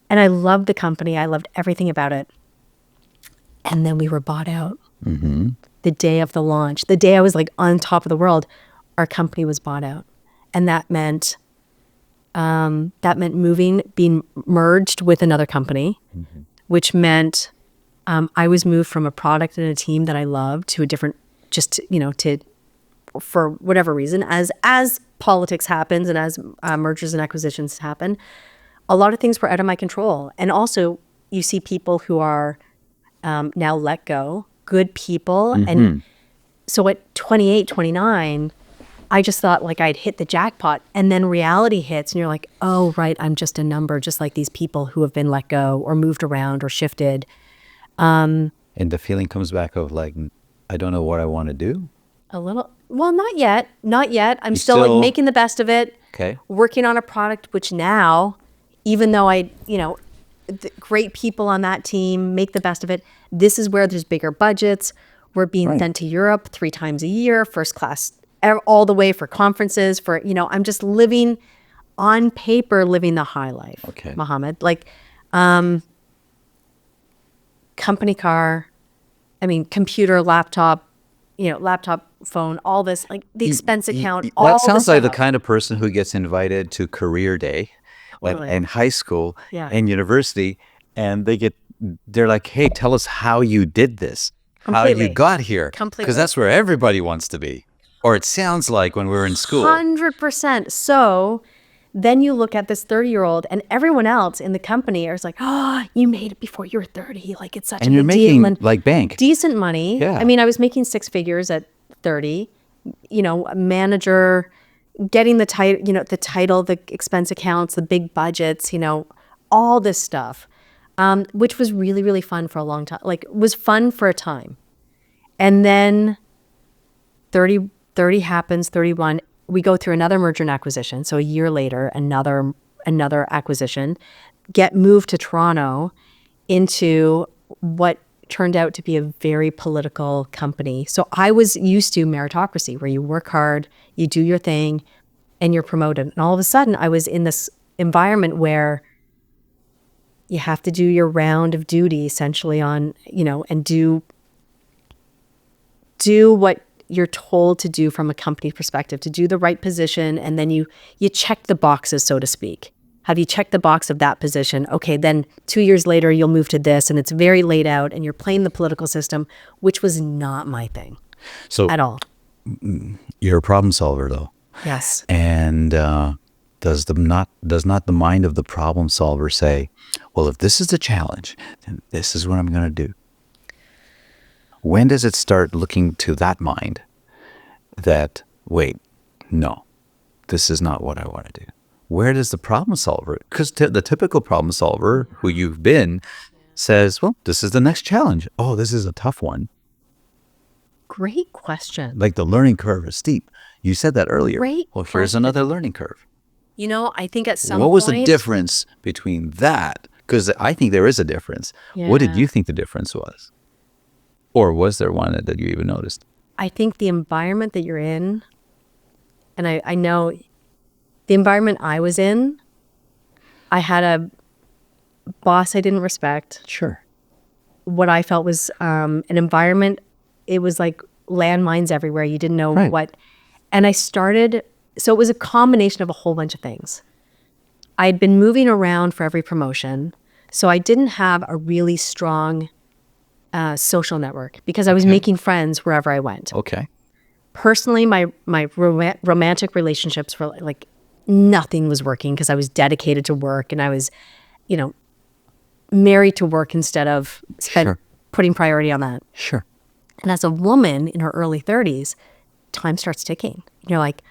Speaker 1: and I loved the company. I loved everything about it. And then we were bought out. The day of the launch, the day I was like on top of the world, our company was bought out. And that meant being merged with another company, which meant I was moved from a product and a team that I loved to a different, for whatever reason, as politics happens and as mergers and acquisitions happen, a lot of things were out of my control. And also, you see people who are now let go, good people. And so at 28, 29, I just thought like I'd hit the jackpot. And then reality hits and you're like, oh, right, I'm just a number, just like these people who have been let go or moved around or shifted.
Speaker 2: And the feeling comes back of like, I don't know what I want to do.
Speaker 1: A little, well, not yet. I'm
Speaker 2: You
Speaker 1: still like
Speaker 2: still-
Speaker 1: making the best of it.
Speaker 2: Okay.
Speaker 1: Working on a product, which now, even though the great people on that team make the best of it, this is where there's bigger budgets. We're being
Speaker 2: Right.
Speaker 1: sent to Europe 3 times a year, first class, all the way for conferences, I'm just living on paper, living the high life,
Speaker 2: Okay.
Speaker 1: Mohammed. Like, company car, computer, laptop, phone, all this, like the expense account, all
Speaker 2: That sounds
Speaker 1: the
Speaker 2: like the
Speaker 1: stuff.
Speaker 2: kind of person who gets invited to career day
Speaker 1: Totally.
Speaker 2: in high school
Speaker 1: Yeah.
Speaker 2: and university, and they're like, hey, tell us how you did this, how you
Speaker 1: Completely.
Speaker 2: got here.
Speaker 1: Completely.
Speaker 2: Because that's where everybody wants to be. Or it sounds like when we were in school.
Speaker 1: 100%. So then you look at this 30-year-old and everyone else in the company is like, oh, you made it before you were 30. Like, it's such
Speaker 2: And
Speaker 1: a
Speaker 2: you're
Speaker 1: big deal.
Speaker 2: making
Speaker 1: And
Speaker 2: like bank.
Speaker 1: decent money.
Speaker 2: Yeah.
Speaker 1: I was making 6 figures at 30, a manager, getting the title, the expense accounts, the big budgets, all this stuff, which was really, really fun for a long time. Like, was fun for a time. And then 30 happens, 31, we go through another merger and acquisition. So a year later, another acquisition, get moved to Toronto into what turned out to be a very political company. So I was used to meritocracy, where you work hard, you do your thing, and you're promoted. And all of a sudden, I was in this environment where you have to do your round of duty essentially on, and do what you're told to do from a company perspective, to do the right position. And then you check the boxes, so to speak. Have you checked the box of that position? Okay, then 2 years later, you'll move to this, and it's very laid out, and you're playing the political system, which was not my thing
Speaker 2: So
Speaker 1: at all.
Speaker 2: you're a problem solver, though.
Speaker 1: Yes.
Speaker 2: And does not the mind of the problem solver say, well, if this is the challenge, then this is what I'm going to do? When does it start looking to that mind that, wait, no, this is not what I want to do? Where does the problem solver, because the typical problem solver who you've been says, well, this is the next challenge. Oh, this is a tough one.
Speaker 1: Great question.
Speaker 2: Like the learning curve is steep. You said that earlier.
Speaker 1: Great
Speaker 2: Well, here's
Speaker 1: question.
Speaker 2: another learning curve.
Speaker 1: I think at some
Speaker 2: What was the
Speaker 1: point-
Speaker 2: difference between that? Because I think there is a difference. What did
Speaker 1: Yeah.
Speaker 2: you think the difference was? Or was there one that you even noticed?
Speaker 1: I think the environment that you're in, and I know the environment I was in, I had a boss I didn't respect.
Speaker 2: Sure.
Speaker 1: What I felt was an environment, it was like landmines everywhere. You didn't know
Speaker 2: Right.
Speaker 1: what. And so it was a combination of a whole bunch of things. I'd been moving around for every promotion, so I didn't have a really strong social network because I was making friends wherever I went.
Speaker 2: Okay.
Speaker 1: Personally, my romantic relationships were like nothing was working because I was dedicated to work and I was, married to work instead of
Speaker 2: Sure.
Speaker 1: putting priority on that.
Speaker 2: Sure.
Speaker 1: And as a woman in her early 30s, time starts ticking. You're like,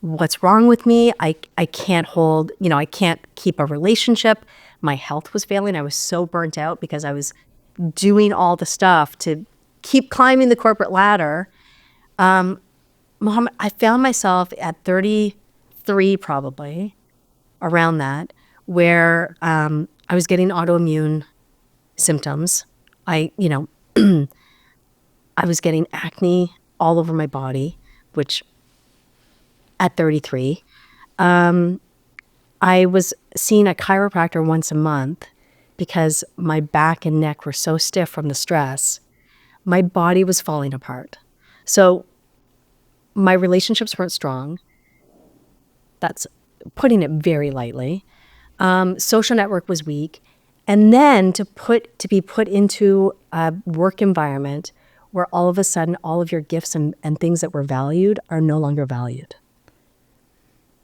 Speaker 1: what's wrong with me? I can't hold, I can't keep a relationship. My health was failing. I was so burnt out because I was doing all the stuff to keep climbing the corporate ladder. Mohammed, I found myself at 33 probably, around that, where I was getting autoimmune symptoms. I was getting acne all over my body, which at 33. I was seeing a chiropractor once a month because my back and neck were so stiff from the stress. My body was falling apart. So my relationships weren't strong. That's putting it very lightly. Social network was weak. And then to be put into a work environment where all of a sudden all of your gifts and things that were valued are no longer valued.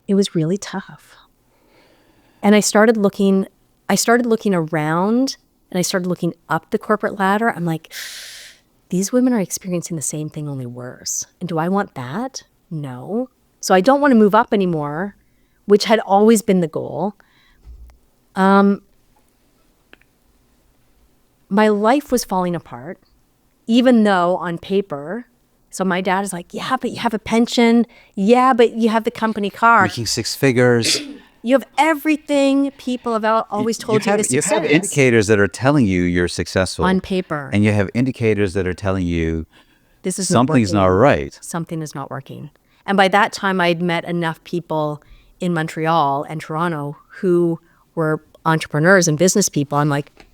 Speaker 1: It was really tough. And I started looking around and I started looking up the corporate ladder. I'm like, these women are experiencing the same thing, only worse. And do I want that? No. So I don't want to move up anymore, which had always been the goal. My life was falling apart, even though on paper, so my dad is like, yeah, but you have a pension. Yeah, but you have the company car.
Speaker 2: Making six figures.
Speaker 1: You have everything people have always told you is success.
Speaker 2: You have indicators that are telling you you're successful.
Speaker 1: On paper.
Speaker 2: And you have indicators that are telling you
Speaker 1: this is
Speaker 2: something's not right.
Speaker 1: Something is not working. And by that time, I'd met enough people in Montreal and Toronto who were entrepreneurs and business people. I'm like,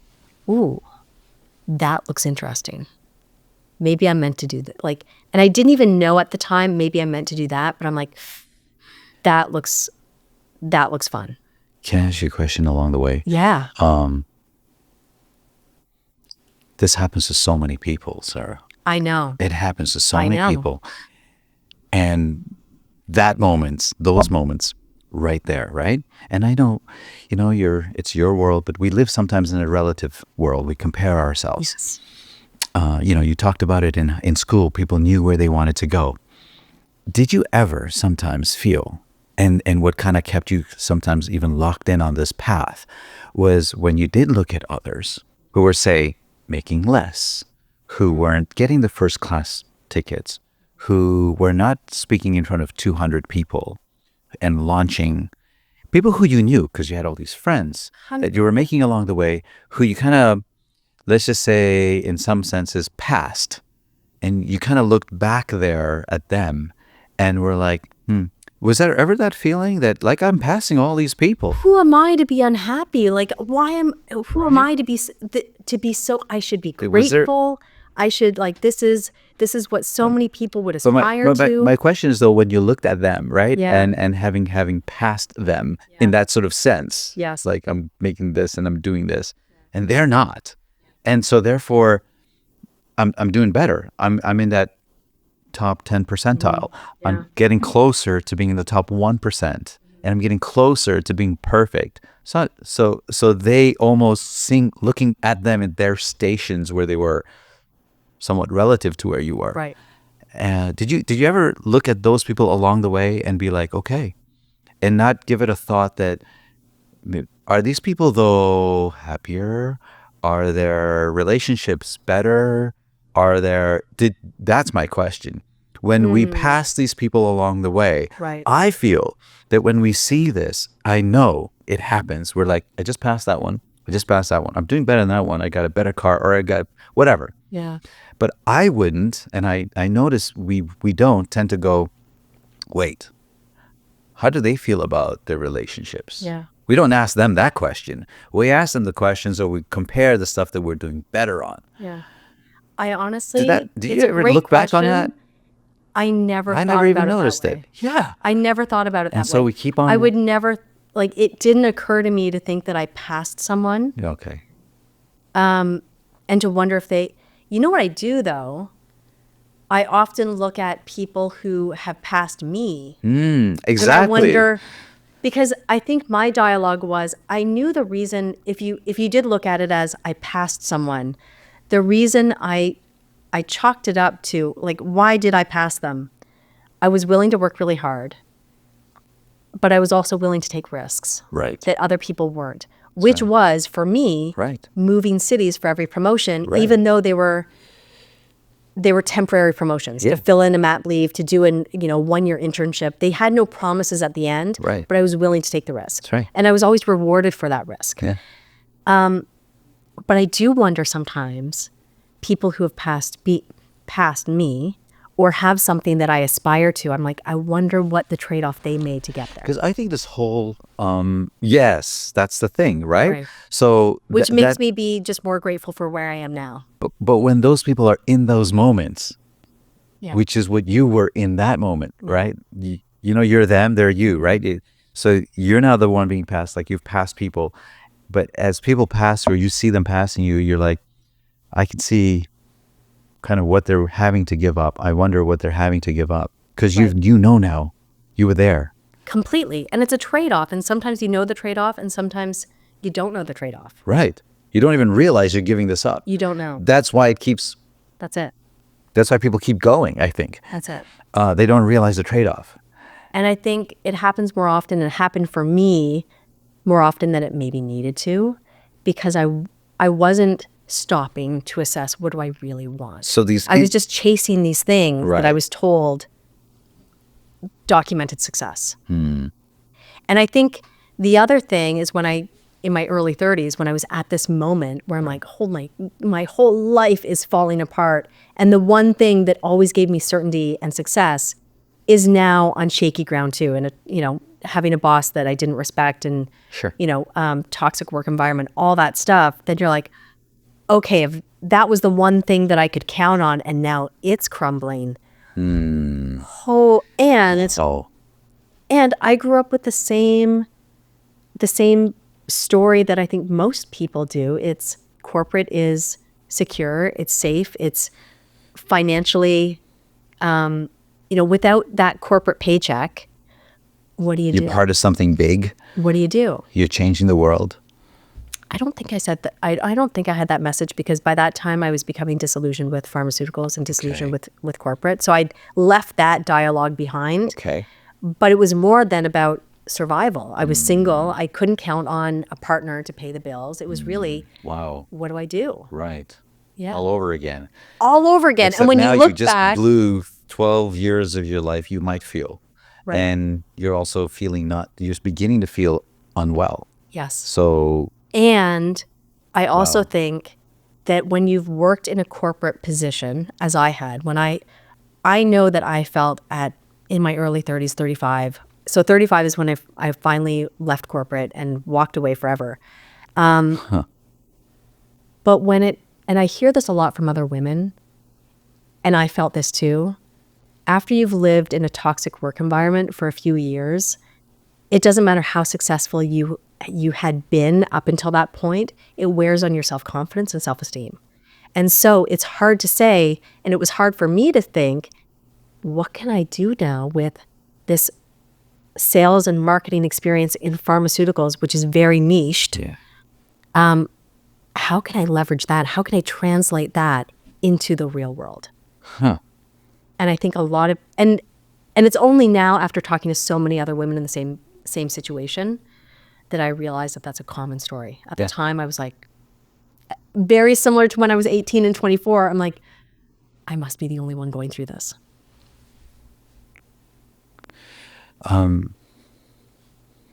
Speaker 1: ooh, that looks interesting. Maybe I'm meant to do that. Like, and I didn't even know at the time, maybe I'm meant to do that, but I'm like, that looks fun.
Speaker 2: Can I ask you a question along the way?
Speaker 1: Yeah.
Speaker 2: This happens to so many people, Sarah.
Speaker 1: I know.
Speaker 2: It happens to so many people. And those moments right there, right? And I know, it's your world, but we live sometimes in a relative world. We compare ourselves.
Speaker 1: Yes.
Speaker 2: You talked about it in school. People knew where they wanted to go. Did you ever sometimes feel, and what kind of kept you sometimes even locked in on this path, was when you did look at others who were, say, making less, who weren't getting the first class tickets, who were not speaking in front of 200 people and launching, people who you knew because you had all these friends that you were making along the way, who you kind of, let's just say in some senses, passed. And you kind of looked back there at them and were like, was there ever that feeling that, like, I'm passing all these people?
Speaker 1: Who am I to be unhappy? Like, who am I to be so, I should be grateful. I should, like, this is what so many people would aspire to.
Speaker 2: My question is, though, when you looked at them, right?
Speaker 1: Yeah.
Speaker 2: And having passed them in that sort of sense.
Speaker 1: Yes.
Speaker 2: Like, I'm making this and I'm doing this. And they're not. And so therefore, I'm doing better. I'm in that top 10 percentile.
Speaker 1: Yeah.
Speaker 2: I'm getting closer to being in the top 1%. And I'm getting closer to being perfect. So they almost seem, looking at them in their stations where they were somewhat relative to where you were.
Speaker 1: Right.
Speaker 2: Did you ever look at those people along the way and be like, okay, and not give it a thought that, are these people though happier? Are their relationships better? That's my question. When we pass these people along the way,
Speaker 1: Right.
Speaker 2: I feel that when we see this, I know it happens. We're like, I just passed that one. I'm doing better than that one. I got a better car, or I got whatever.
Speaker 1: Yeah.
Speaker 2: But I wouldn't, and I notice we don't tend to go, wait, how do they feel about their relationships?
Speaker 1: Yeah.
Speaker 2: We don't ask them that question. We ask them the questions, or we compare the stuff that we're doing better on.
Speaker 1: Yeah. I honestly,
Speaker 2: Did
Speaker 1: it's
Speaker 2: you
Speaker 1: a
Speaker 2: ever
Speaker 1: great
Speaker 2: look back on
Speaker 1: question.
Speaker 2: that?
Speaker 1: I never
Speaker 2: I
Speaker 1: thought
Speaker 2: never even
Speaker 1: about
Speaker 2: noticed
Speaker 1: it that
Speaker 2: it.
Speaker 1: way.
Speaker 2: Yeah.
Speaker 1: I never thought about it that way.
Speaker 2: And so we keep on.
Speaker 1: I would never, like, it didn't occur to me to think that I passed someone.
Speaker 2: Okay.
Speaker 1: And to wonder if they, you know what I do though? I often look at people who have passed me.
Speaker 2: Exactly.
Speaker 1: And I wonder, because I think my dialogue was, I knew the reason, if you did look at it as I passed someone, the reason I chalked it up to, like, why did I pass them? I was willing to work really hard, but I was also willing to take risks.
Speaker 2: Right.
Speaker 1: That other people weren't, which was, for me,
Speaker 2: Right.
Speaker 1: moving cities for every promotion,
Speaker 2: Right.
Speaker 1: even though they were temporary promotions,
Speaker 2: Yeah.
Speaker 1: to fill in a mat leave, to do an 1-year internship. They had no promises at the end,
Speaker 2: Right.
Speaker 1: but I was willing to take the risk.
Speaker 2: That's right.
Speaker 1: And I was always rewarded for that risk.
Speaker 2: Yeah.
Speaker 1: But I do wonder sometimes, people who have passed me, or have something that I aspire to, I'm like, I wonder what the trade-off they made to get there.
Speaker 2: Because I think this whole, yes, that's the thing, right?
Speaker 1: Right.
Speaker 2: So
Speaker 1: Which
Speaker 2: th-
Speaker 1: makes
Speaker 2: that,
Speaker 1: me be just more grateful for where I am now.
Speaker 2: but when those people are in those moments,
Speaker 1: Yeah.
Speaker 2: which is what you were in that moment, right? You know, you're them, they're you, right? So you're now the one being passed, like you've passed people. But as people pass or you see them passing you, you're like, I can see kind of what they're having to give up. I wonder what they're having to give up. Because
Speaker 1: Right.
Speaker 2: you know now, you were there.
Speaker 1: Completely. And it's a trade-off. And sometimes you know the trade-off and sometimes you don't know the trade-off.
Speaker 2: Right. You don't even realize you're giving this up.
Speaker 1: You don't know.
Speaker 2: That's why it keeps,
Speaker 1: That's it.
Speaker 2: that's why people keep going, I think.
Speaker 1: That's it.
Speaker 2: They don't realize the trade-off.
Speaker 1: And I think it happens more often, and it happened for me more often than it maybe needed to, because I wasn't stopping to assess what do I really want.
Speaker 2: So these,
Speaker 1: I was just chasing these things that I
Speaker 2: Right.
Speaker 1: was told documented success. And I think the other thing is when in my early 30s, when I was at this moment where I'm like, my whole life is falling apart. And the one thing that always gave me certainty and success is now on shaky ground too. And, having a boss that I didn't respect and,
Speaker 2: Sure.
Speaker 1: toxic work environment, all that stuff, then you're like, okay, if that was the one thing that I could count on and now it's crumbling. Oh, and
Speaker 2: so
Speaker 1: and I grew up with the same story that I think most people do. It's corporate is secure, it's safe, it's financially, without that corporate paycheck, what do you do?
Speaker 2: you're part of something big.
Speaker 1: What do you do?
Speaker 2: You're changing the world.
Speaker 1: I don't think I said that. I don't think I had that message because by that time I was becoming disillusioned with pharmaceuticals and disillusioned with corporate. So I'd left that dialogue behind.
Speaker 2: Okay.
Speaker 1: But it was more than about survival. I was single. I couldn't count on a partner to pay the bills. It was really,
Speaker 2: Wow.
Speaker 1: what do I do?
Speaker 2: Right.
Speaker 1: Yeah.
Speaker 2: All over again.
Speaker 1: All over again.
Speaker 2: Except
Speaker 1: And when
Speaker 2: now
Speaker 1: you look
Speaker 2: just
Speaker 1: back,
Speaker 2: blew 12 years of your life, you might feel.
Speaker 1: Right.
Speaker 2: And you're also you're just beginning to feel unwell.
Speaker 1: yes.
Speaker 2: So,
Speaker 1: And I also
Speaker 2: Wow.
Speaker 1: think that when you've worked in a corporate position, as I had, when I know that I felt in my early 30s, 35. So 35 is when I finally left corporate and walked away forever. But and I hear this a lot from other women, and I felt this too. After you've lived in a toxic work environment for a few years, it doesn't matter how successful you had been up until that point, it wears on your self-confidence and self-esteem. And so it's hard to say, and it was hard for me to think, what can I do now with this sales and marketing experience in pharmaceuticals, which is very niched?
Speaker 2: yeah.
Speaker 1: How can I leverage that? How can I translate that into the real world?
Speaker 2: Huh.
Speaker 1: And I think a lot of, and it's only now after talking to so many other women in the same situation that I realized that that's a common story. At
Speaker 2: Yeah.
Speaker 1: the time, I was like, very similar to when I was 18 and 24. I'm like, I must be the only one going through this.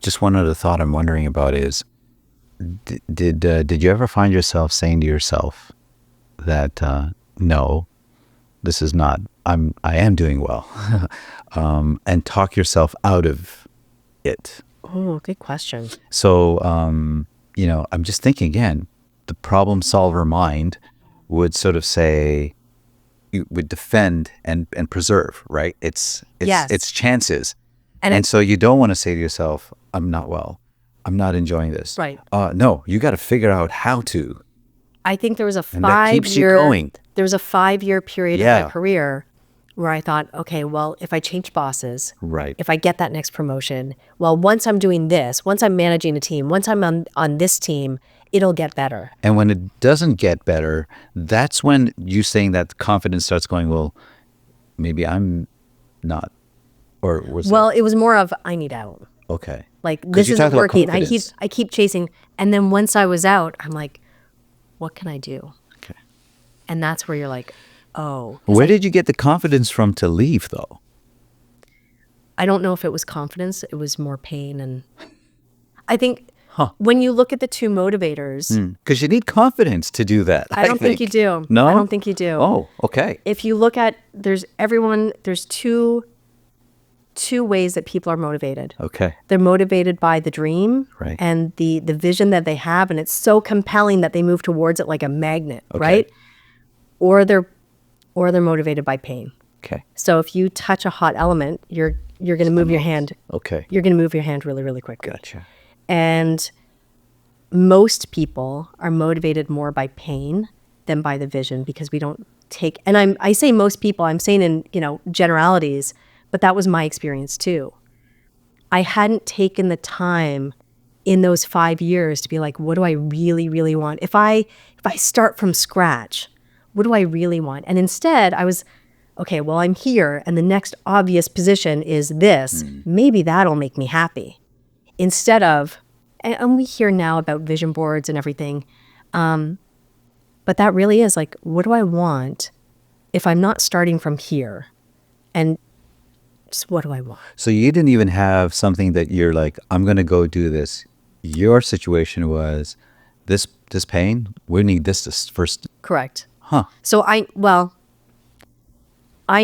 Speaker 2: Just one other thought I'm wondering about is, did you ever find yourself saying to yourself that, no, this is not, I am doing well, and talk yourself out of it?
Speaker 1: Oh, good question.
Speaker 2: So, I'm just thinking again, the problem solver mind would sort of say, you would defend and preserve, right? It's
Speaker 1: Yes.
Speaker 2: chances.
Speaker 1: And
Speaker 2: And so you don't want to say to yourself, I'm not well. I'm not enjoying this.
Speaker 1: Right.
Speaker 2: No, you got to figure out how to.
Speaker 1: I think there was a
Speaker 2: And that keeps you
Speaker 1: 5-year
Speaker 2: going.
Speaker 1: there was a 5-year period of
Speaker 2: Yeah.
Speaker 1: my career where I thought, okay, well, if I change bosses,
Speaker 2: Right.
Speaker 1: if I get that next promotion, well, once I'm doing this, once I'm managing a team, once I'm on this team, it'll get better.
Speaker 2: And when it doesn't get better, that's when you saying that confidence starts going, well, maybe I'm not. Or was
Speaker 1: Well, it was more of I need out.
Speaker 2: okay.
Speaker 1: Like
Speaker 2: 'Cause
Speaker 1: this
Speaker 2: you
Speaker 1: isn't
Speaker 2: talked about
Speaker 1: working.
Speaker 2: confidence.
Speaker 1: I keep chasing, and then once I was out, I'm like, what can I do?
Speaker 2: Okay.
Speaker 1: And that's where you're like, oh,
Speaker 2: Where did you get the confidence from to leave, though?
Speaker 1: I don't know if it was confidence. It was more pain, and I think When you look at the two motivators,
Speaker 2: Because you need confidence to do that.
Speaker 1: I don't think you do.
Speaker 2: No?
Speaker 1: I don't think you do.
Speaker 2: Oh, okay.
Speaker 1: If you look at, there's two ways that people are motivated.
Speaker 2: Okay.
Speaker 1: They're motivated by the dream
Speaker 2: Right.
Speaker 1: and the vision that they have, and it's so compelling that they move towards it like a magnet, right? Or they're motivated by pain.
Speaker 2: Okay.
Speaker 1: So if you touch a hot element, you're going to move your hand.
Speaker 2: Okay.
Speaker 1: You're going to move your hand really, really quickly.
Speaker 2: Gotcha.
Speaker 1: And most people are motivated more by pain than by the vision, because we don't take, and I say most people, I'm saying in, generalities, but that was my experience too. I hadn't taken the time in those 5 years to be like, what do I really, really want? If I start from scratch, what do I really want? And instead I was, okay, well, I'm here and the next obvious position is this. Maybe that'll make me happy. Instead of, and we hear now about vision boards and everything, but that really is like, what do I want if I'm not starting from here? And just what do I want?
Speaker 2: So you didn't even have something that you're like, I'm going to go do this. Your situation was this pain, we need this to first.
Speaker 1: Correct.
Speaker 2: Huh.
Speaker 1: So I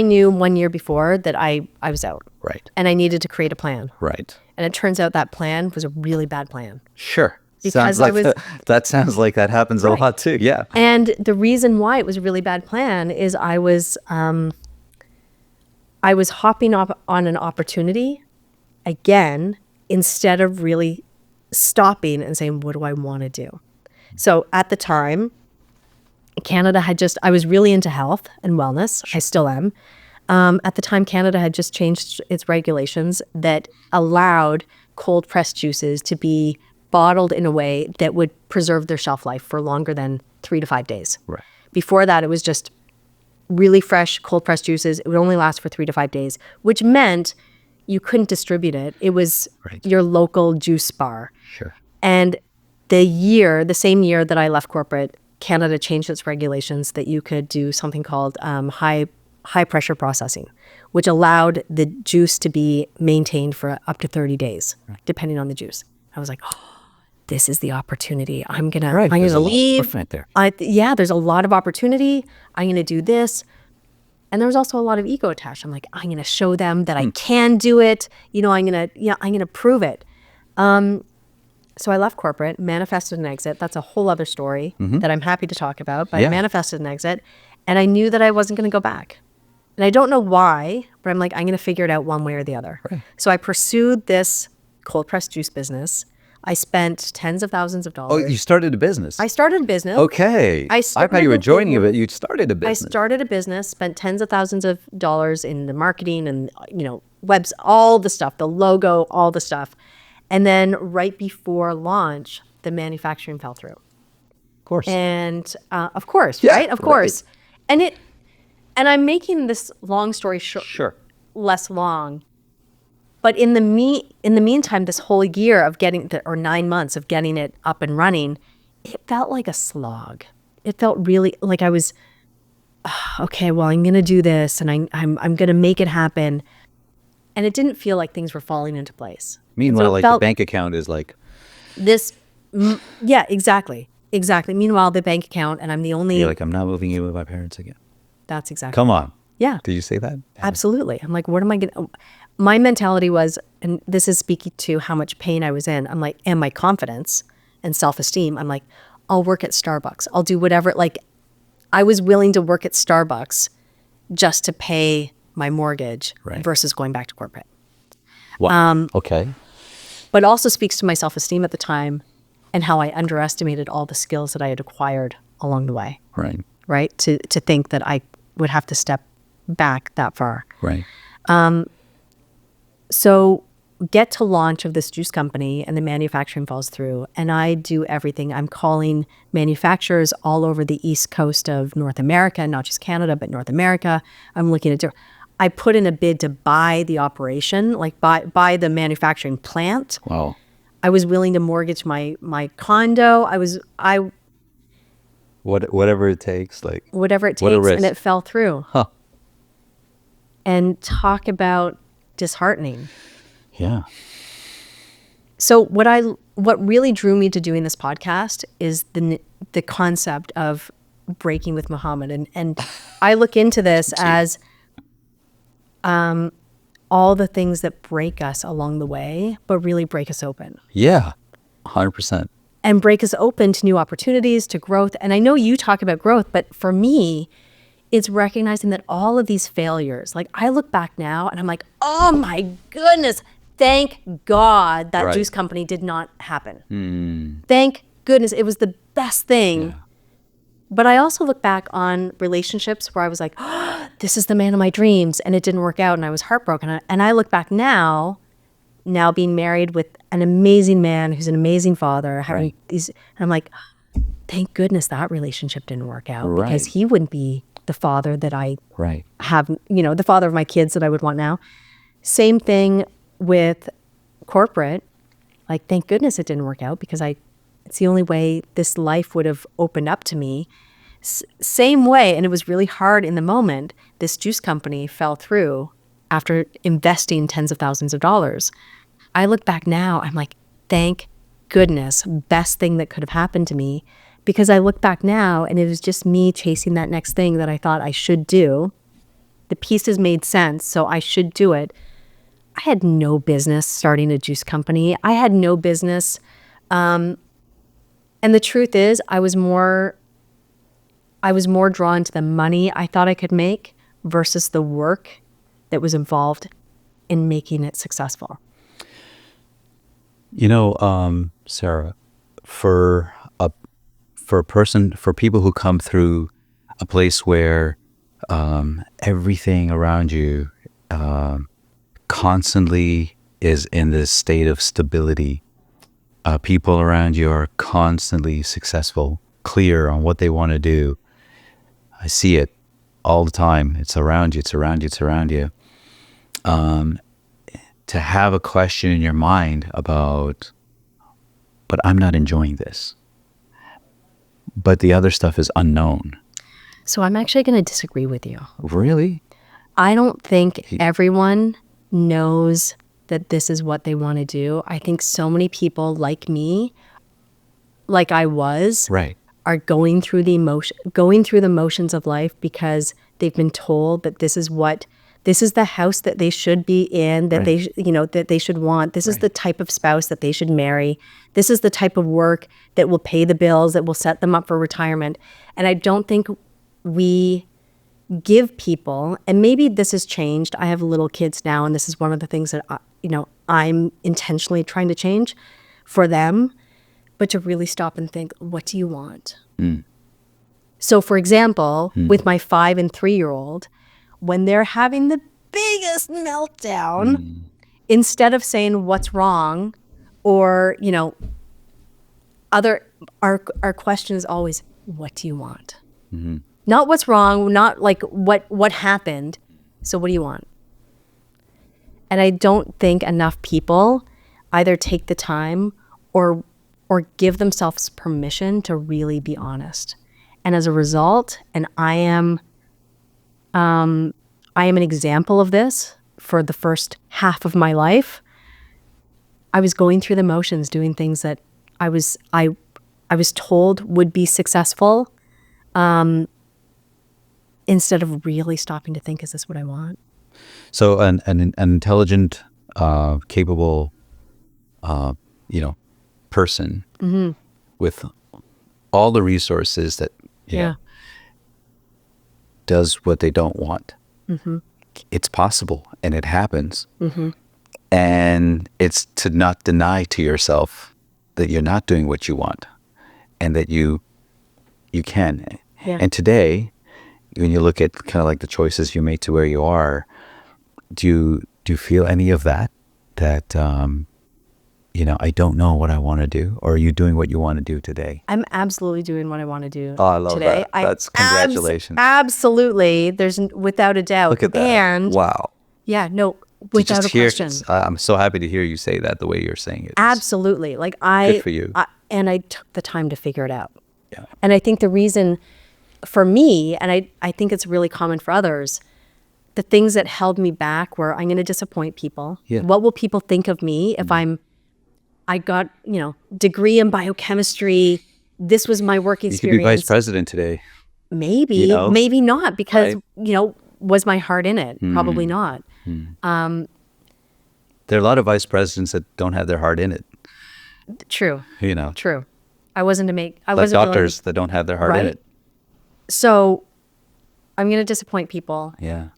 Speaker 1: knew 1 year before that I was out.
Speaker 2: Right.
Speaker 1: And I needed to create a plan.
Speaker 2: Right.
Speaker 1: And it turns out that plan was a really bad plan.
Speaker 2: Sure.
Speaker 1: Because
Speaker 2: sounds
Speaker 1: I
Speaker 2: like
Speaker 1: was-
Speaker 2: that sounds like that happens a lot too. Yeah.
Speaker 1: And the reason why it was a really bad plan is I was hopping up on an opportunity again, instead of really stopping and saying, what do I want to do? So at the time, Canada had I was really into health and wellness. I still am. At the time, Canada had just changed its regulations that allowed cold pressed juices to be bottled in a way that would preserve their shelf life for longer than 3 to 5 days.
Speaker 2: Right.
Speaker 1: Before that, it was just really fresh cold pressed juices. It would only last for 3 to 5 days, which meant you couldn't distribute it. It was your local juice bar.
Speaker 2: Sure.
Speaker 1: And the same year that I left corporate, Canada changed its regulations that you could do something called high pressure processing, which allowed the juice to be maintained for up to 30 days, depending on the juice. I was like, oh, this is the opportunity. I'm gonna leave.
Speaker 2: There.
Speaker 1: There's a lot of opportunity. I'm gonna do this. And there was also a lot of ego attached. I'm like, I'm gonna show them that I can do it. I'm gonna prove it. So I left corporate, manifested an exit. That's a whole other story that I'm happy to talk about, but I manifested an exit, and I knew that I wasn't going to go back. And I don't know why, but I'm like, I'm going to figure it out one way or the other. Right. So I pursued this cold pressed juice business. I spent tens of thousands of dollars.
Speaker 2: Oh, you started a business.
Speaker 1: I started a business.
Speaker 2: Okay. I thought you were joining it. You started a business.
Speaker 1: I started a business, spent tens of thousands of dollars in the marketing and, webs, all the stuff, the logo, all the stuff. And then right before launch, the manufacturing fell through.
Speaker 2: Of course.
Speaker 1: And of course, right? Of course. And I'm making this long story short, less long. But in the meantime, this whole year of or 9 months of getting it up and running, it felt like a slog. It felt really like I was, okay, well, I'm going to do this and I'm going to make it happen. And it didn't feel like things were falling into place.
Speaker 2: Meanwhile, the bank account is like
Speaker 1: this. Yeah, exactly. Meanwhile, the bank account, and I'm the only.
Speaker 2: You're like, I'm not moving in with my parents again.
Speaker 1: That's exactly.
Speaker 2: Come on.
Speaker 1: Yeah.
Speaker 2: Did you say that?
Speaker 1: Absolutely. I'm like, what am I going to. My mentality was, and this is speaking to how much pain I was in, I'm like, and my confidence and self-esteem, I'm like, I'll work at Starbucks. I'll do whatever. Like, I was willing to work at Starbucks just to pay my mortgage versus going back to corporate.
Speaker 2: Wow. Okay.
Speaker 1: But also speaks to my self-esteem at the time and how I underestimated all the skills that I had acquired along the way.
Speaker 2: Right.
Speaker 1: Right? To think that I would have to step back that far.
Speaker 2: Right.
Speaker 1: So get to launch of this juice company and the manufacturing falls through and I do everything. I'm calling manufacturers all over the East Coast of North America, not just Canada, but North America. I'm looking at I put in a bid to buy the operation, like buy the manufacturing plant.
Speaker 2: Wow.
Speaker 1: I was willing to mortgage my condo.
Speaker 2: Whatever it takes, like
Speaker 1: whatever it
Speaker 2: what a
Speaker 1: takes,
Speaker 2: risk.
Speaker 1: and it fell through.
Speaker 2: Huh.
Speaker 1: And talk about disheartening.
Speaker 2: Yeah.
Speaker 1: So what really drew me to doing this podcast is the concept of breaking with Muhammad, and I look into this as all the things that break us along the way, but really break us open.
Speaker 2: Yeah, 100%.
Speaker 1: And break us open to new opportunities, to growth. And I know you talk about growth, but for me, it's recognizing that all of these failures, like I look back now and I'm like, oh my goodness, thank God that
Speaker 2: Right.
Speaker 1: juice company did not happen. Thank goodness. It was the best thing.
Speaker 2: Yeah.
Speaker 1: But I also look back on relationships where I was like, oh, this is the man of my dreams, and it didn't work out, and I was heartbroken. And I look back now being married with an amazing man who's an amazing father, having
Speaker 2: Right.
Speaker 1: these, and I'm like, thank goodness that relationship didn't work out, because
Speaker 2: Right.
Speaker 1: he wouldn't be the father that I
Speaker 2: Right.
Speaker 1: have, the father of my kids that I would want now. Same thing with corporate. Like, thank goodness it didn't work out, because it's the only way this life would have opened up to me. Same way, and it was really hard in the moment, this juice company fell through after investing tens of thousands of dollars. I look back now, I'm like, thank goodness, best thing that could have happened to me, because I look back now and it was just me chasing that next thing that I thought I should do. The pieces made sense, so I should do it. I had no business starting a juice company. I had no business. And the truth is, I was more drawn to the money I thought I could make versus the work that was involved in making it successful.
Speaker 2: Sarah, for people who come through a place where everything around you constantly is in this state of stability, people around you are constantly successful, clear on what they want to do. I see it all the time. It's around you. It's around you. It's around you. To have a question in your mind about, but I'm not enjoying this. But the other stuff is unknown.
Speaker 1: So I'm actually going to disagree with you.
Speaker 2: Really?
Speaker 1: I don't think everyone knows that this is what they want to do. I think so many people like me, like I was,
Speaker 2: Right.
Speaker 1: are going through the motions of life because they've been told that this is the house that they should be in, that
Speaker 2: Right.
Speaker 1: that they should want. This is
Speaker 2: Right.
Speaker 1: the type of spouse that they should marry. This is the type of work that will pay the bills, that will set them up for retirement. And I don't think we give people, and maybe this has changed. I have little kids now, and this is one of the things that I'm intentionally trying to change for them, but to really stop and think, what do you want? So for example, with my 5 and 3-year-old, when they're having the biggest meltdown, instead of saying what's wrong, or our question is always, what do you want? Not what's wrong, not like what happened. So what do you want? And I don't think enough people either take the time or give themselves permission to really be honest. And as a result, and I am an example of this for the first half of my life, I was going through the motions, doing things that I was told would be successful, instead of really stopping to think, is this what I want?
Speaker 2: So an intelligent, capable, person with all the resources that does what they don't want. It's possible, and it happens. And it's to not deny to yourself that you're not doing what you want, and that you can.
Speaker 1: Yeah.
Speaker 2: And today, when you look at kind of like the choices you made to where you are, do you feel any of that I don't know what I want to do? Or are you doing what you want to do today?
Speaker 1: I'm absolutely doing what I want to do
Speaker 2: Oh, I love
Speaker 1: today.
Speaker 2: that. That's congratulations.
Speaker 1: Absolutely. There's without a doubt.
Speaker 2: Look at that.
Speaker 1: And
Speaker 2: Wow.
Speaker 1: yeah, no,
Speaker 2: To
Speaker 1: without
Speaker 2: just
Speaker 1: a
Speaker 2: hear-
Speaker 1: question.
Speaker 2: I'm so happy to hear you say that the way you're saying it.
Speaker 1: Absolutely. Like
Speaker 2: Good for you.
Speaker 1: I took the time to figure it out.
Speaker 2: Yeah.
Speaker 1: And I think the reason for me, and I think it's really common for others, the things that held me back were, I'm going to disappoint people.
Speaker 2: Yeah.
Speaker 1: What will people think of me if I'm I got, degree in biochemistry. This was my work
Speaker 2: You could
Speaker 1: experience.
Speaker 2: be vice president today.
Speaker 1: Maybe,
Speaker 2: You know?
Speaker 1: maybe not, because,
Speaker 2: Right.
Speaker 1: was my heart in it? Probably not.
Speaker 2: There are a lot of vice presidents that don't have their heart in it.
Speaker 1: True.
Speaker 2: You know,
Speaker 1: True. I wasn't
Speaker 2: like
Speaker 1: willing
Speaker 2: doctors that don't have their heart in
Speaker 1: Right.
Speaker 2: it.
Speaker 1: So I'm going to disappoint people.
Speaker 2: Yeah.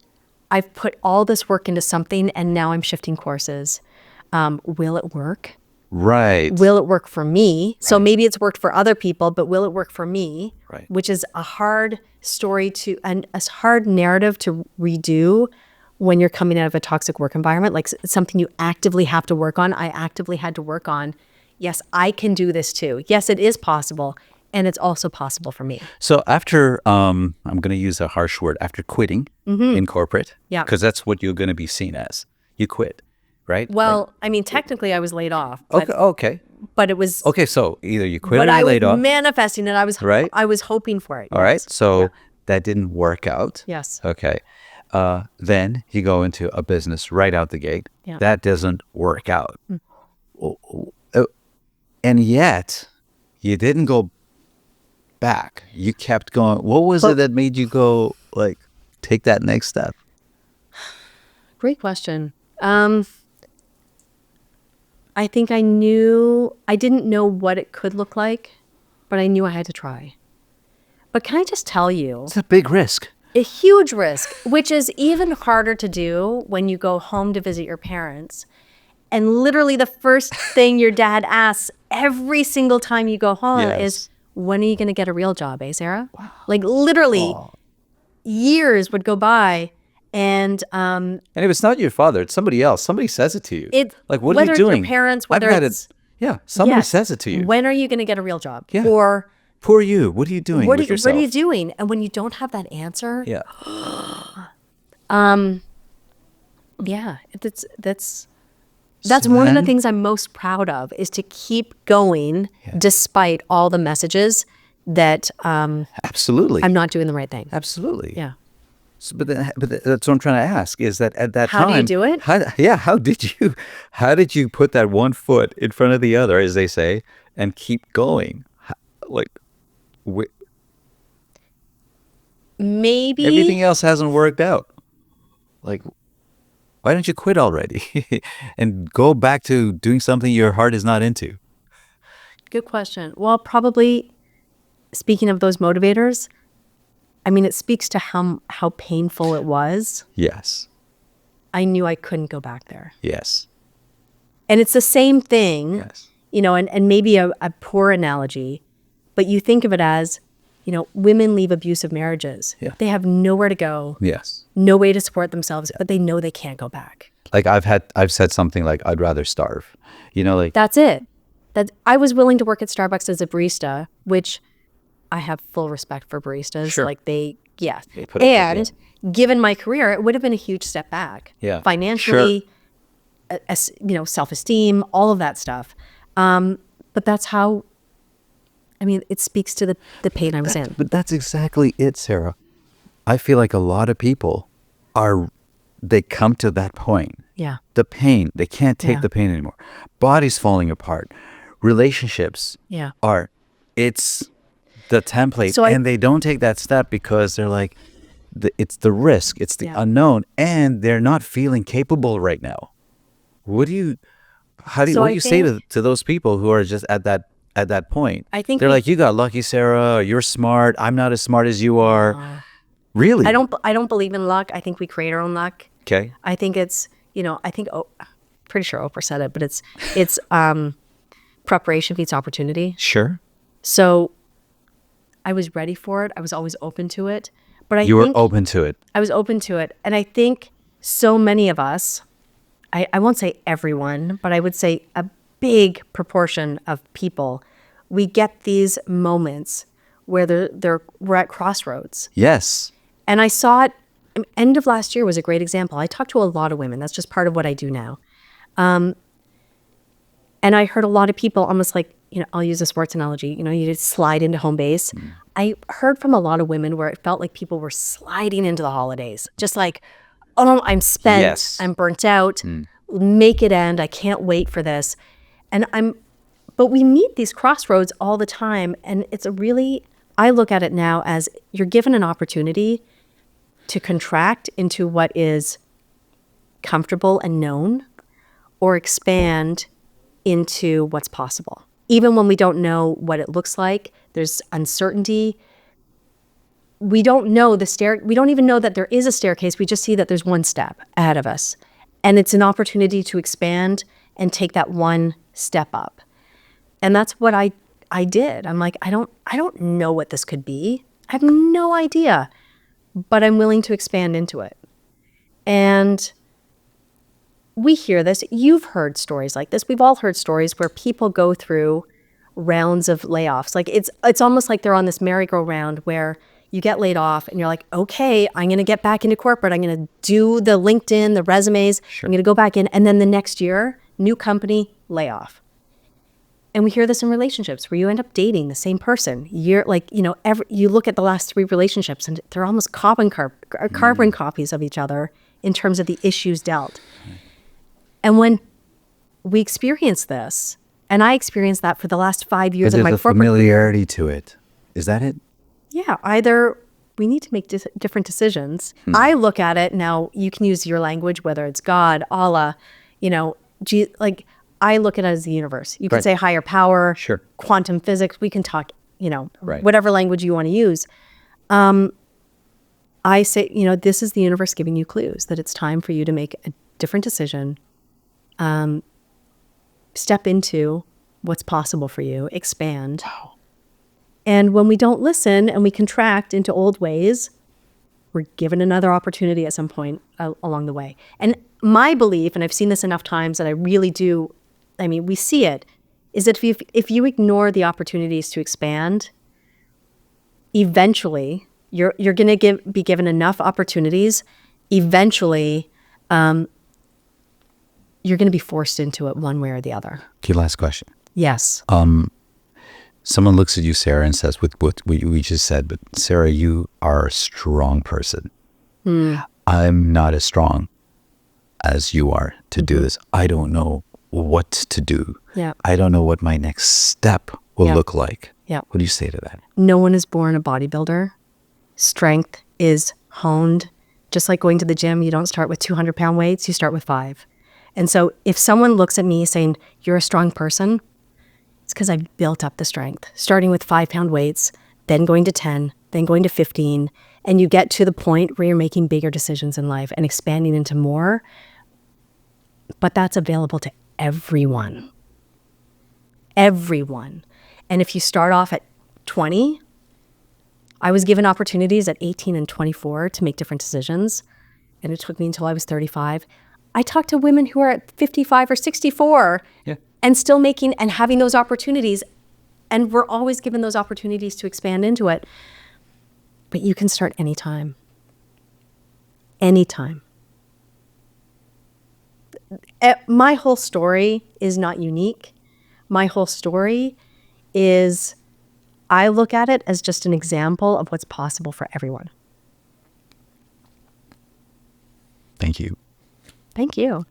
Speaker 1: I've put all this work into something and now I'm shifting courses. Will it work?
Speaker 2: Right.
Speaker 1: Will it work for me? So
Speaker 2: Right.
Speaker 1: maybe it's worked for other people, but will it work for me?
Speaker 2: Right.
Speaker 1: Which is a hard story and a hard narrative to redo when you're coming out of a toxic work environment. Like it's something you actively have to work on. I actively had to work on. Yes, I can do this too. Yes, it is possible. And it's also possible for me.
Speaker 2: So after, I'm going to use a harsh word, after quitting in corporate,
Speaker 1: Yeah.
Speaker 2: because that's what you're going to be seen as. You quit, right?
Speaker 1: Well, I mean, technically I was laid off,
Speaker 2: Like,
Speaker 1: but,
Speaker 2: okay.
Speaker 1: but it was,
Speaker 2: Okay, so either you quit
Speaker 1: but
Speaker 2: or
Speaker 1: I
Speaker 2: you
Speaker 1: was
Speaker 2: laid off.
Speaker 1: manifesting it.
Speaker 2: Right.
Speaker 1: I was hoping for it.
Speaker 2: All right.
Speaker 1: Yes.
Speaker 2: So that didn't work out.
Speaker 1: Yes.
Speaker 2: Okay. Then you go into a business right out the gate.
Speaker 1: Yeah.
Speaker 2: That doesn't work out. And yet you didn't go back. You kept going. What was it that made you go, like, take that next step?
Speaker 1: Great question. I think I didn't know what it could look like, but I knew I had to try. But can I just tell you,
Speaker 2: It's a big risk.
Speaker 1: a huge risk, which is even harder to do when you go home to visit your parents. And literally the first thing your dad asks every single time you go home
Speaker 2: Yes.
Speaker 1: is, when are you going to get a real job, Sarah? Wow. Like literally years would go by. And
Speaker 2: And if it's not your father, it's somebody else. Somebody says it to you.
Speaker 1: It's
Speaker 2: like, what are
Speaker 1: whether
Speaker 2: you
Speaker 1: it's your
Speaker 2: doing?
Speaker 1: parents,
Speaker 2: I've
Speaker 1: whether
Speaker 2: had
Speaker 1: it's-
Speaker 2: it. Yeah, somebody
Speaker 1: yes,
Speaker 2: says it to you.
Speaker 1: when are you going to get a real job?
Speaker 2: Yeah.
Speaker 1: Or
Speaker 2: Poor you. What are you doing with yourself?
Speaker 1: what are you doing? And when you don't have that answer,
Speaker 2: Yeah.
Speaker 1: yeah, that's one of the
Speaker 2: then-
Speaker 1: things I'm most proud of, is to keep going despite all the messages that
Speaker 2: Absolutely.
Speaker 1: I'm not doing the right thing.
Speaker 2: Absolutely.
Speaker 1: Yeah.
Speaker 2: So, but that's what I'm trying to ask, is that at that
Speaker 1: How
Speaker 2: time,
Speaker 1: do you do it?
Speaker 2: How did you put that one foot in front of the other, as they say, and keep going?
Speaker 1: Maybe
Speaker 2: Everything else hasn't worked out. Like, why don't you quit already and go back to doing something your heart is not into?
Speaker 1: Good question. Well, probably, speaking of those motivators, I mean, it speaks to how painful it was.
Speaker 2: Yes.
Speaker 1: I knew I couldn't go back there.
Speaker 2: Yes.
Speaker 1: And it's the same thing,
Speaker 2: Yes.
Speaker 1: And maybe a poor analogy, but you think of it as, women leave abusive marriages.
Speaker 2: Yeah.
Speaker 1: They have nowhere to go,
Speaker 2: Yes.
Speaker 1: no way to support themselves, but they know they can't go back.
Speaker 2: Like I've said something like, I'd rather starve. Like,
Speaker 1: That's it. That I was willing to work at Starbucks as a barista, which I have full respect for baristas.
Speaker 2: Sure.
Speaker 1: Like they
Speaker 2: put up with
Speaker 1: and given my career, it would have been a huge step back.
Speaker 2: Yeah.
Speaker 1: Financially, self-esteem, all of that stuff. But that's how, it speaks to the pain I was in.
Speaker 2: But that's exactly it, Sarah. I feel like a lot of people they come to that point.
Speaker 1: Yeah.
Speaker 2: The pain, they can't take
Speaker 1: Yeah.
Speaker 2: the pain anymore. Bodies falling apart. Relationships
Speaker 1: Yeah.
Speaker 2: it's the template.
Speaker 1: So
Speaker 2: and they don't take that step because they're like, it's the risk, it's the
Speaker 1: Yeah.
Speaker 2: unknown, and they're not feeling capable right now. What do you say to those people who are just at that point?
Speaker 1: I think
Speaker 2: they're
Speaker 1: we-
Speaker 2: like, you got lucky, Sarah. You're smart. I'm not as smart as you are. Really?
Speaker 1: I don't believe in luck. I think we create our own luck.
Speaker 2: Okay.
Speaker 1: I think it's, pretty sure Oprah said it, but it's preparation beats opportunity.
Speaker 2: Sure.
Speaker 1: So I was ready for it. I was always open to it. But
Speaker 2: You were open to it.
Speaker 1: I was open to it. And I think so many of us, I won't say everyone, but I would say a big proportion of people, we get these moments where we're at crossroads.
Speaker 2: Yes.
Speaker 1: And I saw it, end of last year was a great example. I talk to a lot of women. That's just part of what I do now. And I heard a lot of people almost like, I'll use a sports analogy, you just slide into home base. I heard from a lot of women where it felt like people were sliding into the holidays, just like, oh, I'm spent,
Speaker 2: Yes.
Speaker 1: I'm burnt out, make it end, I can't wait for this. But we meet these crossroads all the time. And I look at it now as you're given an opportunity to contract into what is comfortable and known, or expand into what's possible. Even when we don't know what it looks like, there's uncertainty. We don't know we don't even know that there is a staircase. We just see that there's one step ahead of us. And it's an opportunity to expand and take that one step up. And that's what I did. I'm like, I don't know what this could be. I have no idea, but I'm willing to expand into it. And we hear this. You've heard stories like this. We've all heard stories where people go through rounds of layoffs. Like it's almost like they're on this merry-go-round where you get laid off and you're like, okay, I'm going to get back into corporate. I'm going to do the LinkedIn, the resumes.
Speaker 2: Sure.
Speaker 1: I'm going to go back in. And then the next year, new company, layoff. And we hear this in relationships where you end up dating the same person. You look at the last 3 relationships and they're almost carbon copies of each other in terms of the issues dealt. And when we experience this, and I experienced that for the last 5 years of my
Speaker 2: There's a
Speaker 1: corporate...
Speaker 2: familiarity to it. Is that it?
Speaker 1: Yeah, either we need to make different decisions. I look at it now, you can use your language, whether it's God, Allah, I look at it as the universe. You can
Speaker 2: Right.
Speaker 1: say higher power,
Speaker 2: Sure.
Speaker 1: quantum physics, we can talk,
Speaker 2: Right.
Speaker 1: whatever language you want to use. I say, this is the universe giving you clues that it's time for you to make a different decision, step into what's possible for you, expand.
Speaker 2: Wow.
Speaker 1: And when we don't listen and we contract into old ways, we're given another opportunity at some point along the way. And my belief, and I've seen this enough times that I really do, we see it, is that if you ignore the opportunities to expand, eventually you're going to be given enough opportunities. Eventually, you're going to be forced into it one way or the other.
Speaker 2: Okay, last question.
Speaker 1: Yes.
Speaker 2: Someone looks at you, Sarah, and says, with what we just said, but Sarah, you are a strong person. I'm not as strong as you are to do this. I don't know what to do.
Speaker 1: Yeah.
Speaker 2: I don't know what my next step will look like.
Speaker 1: Yeah.
Speaker 2: What do you say to that?
Speaker 1: No one is born a bodybuilder. Strength is honed. Just like going to the gym, you don't start with 200-pound weights, you start with 5. And so if someone looks at me saying, you're a strong person, it's because I've built up the strength, starting with 5-pound weights, then going to 10, then going to 15. And you get to the point where you're making bigger decisions in life and expanding into more. But that's available to everyone. Everyone. And if you start off at 20, I was given opportunities at 18 and 24 to make different decisions. And it took me until I was 35. I talked to women who are at 55 or 64 and still making and having those opportunities. And we're always given those opportunities to expand into it. But you can start anytime. Anytime. My whole story is not unique. My whole story is, I look at it as just an example of what's possible for everyone.
Speaker 2: Thank you.
Speaker 1: Thank you.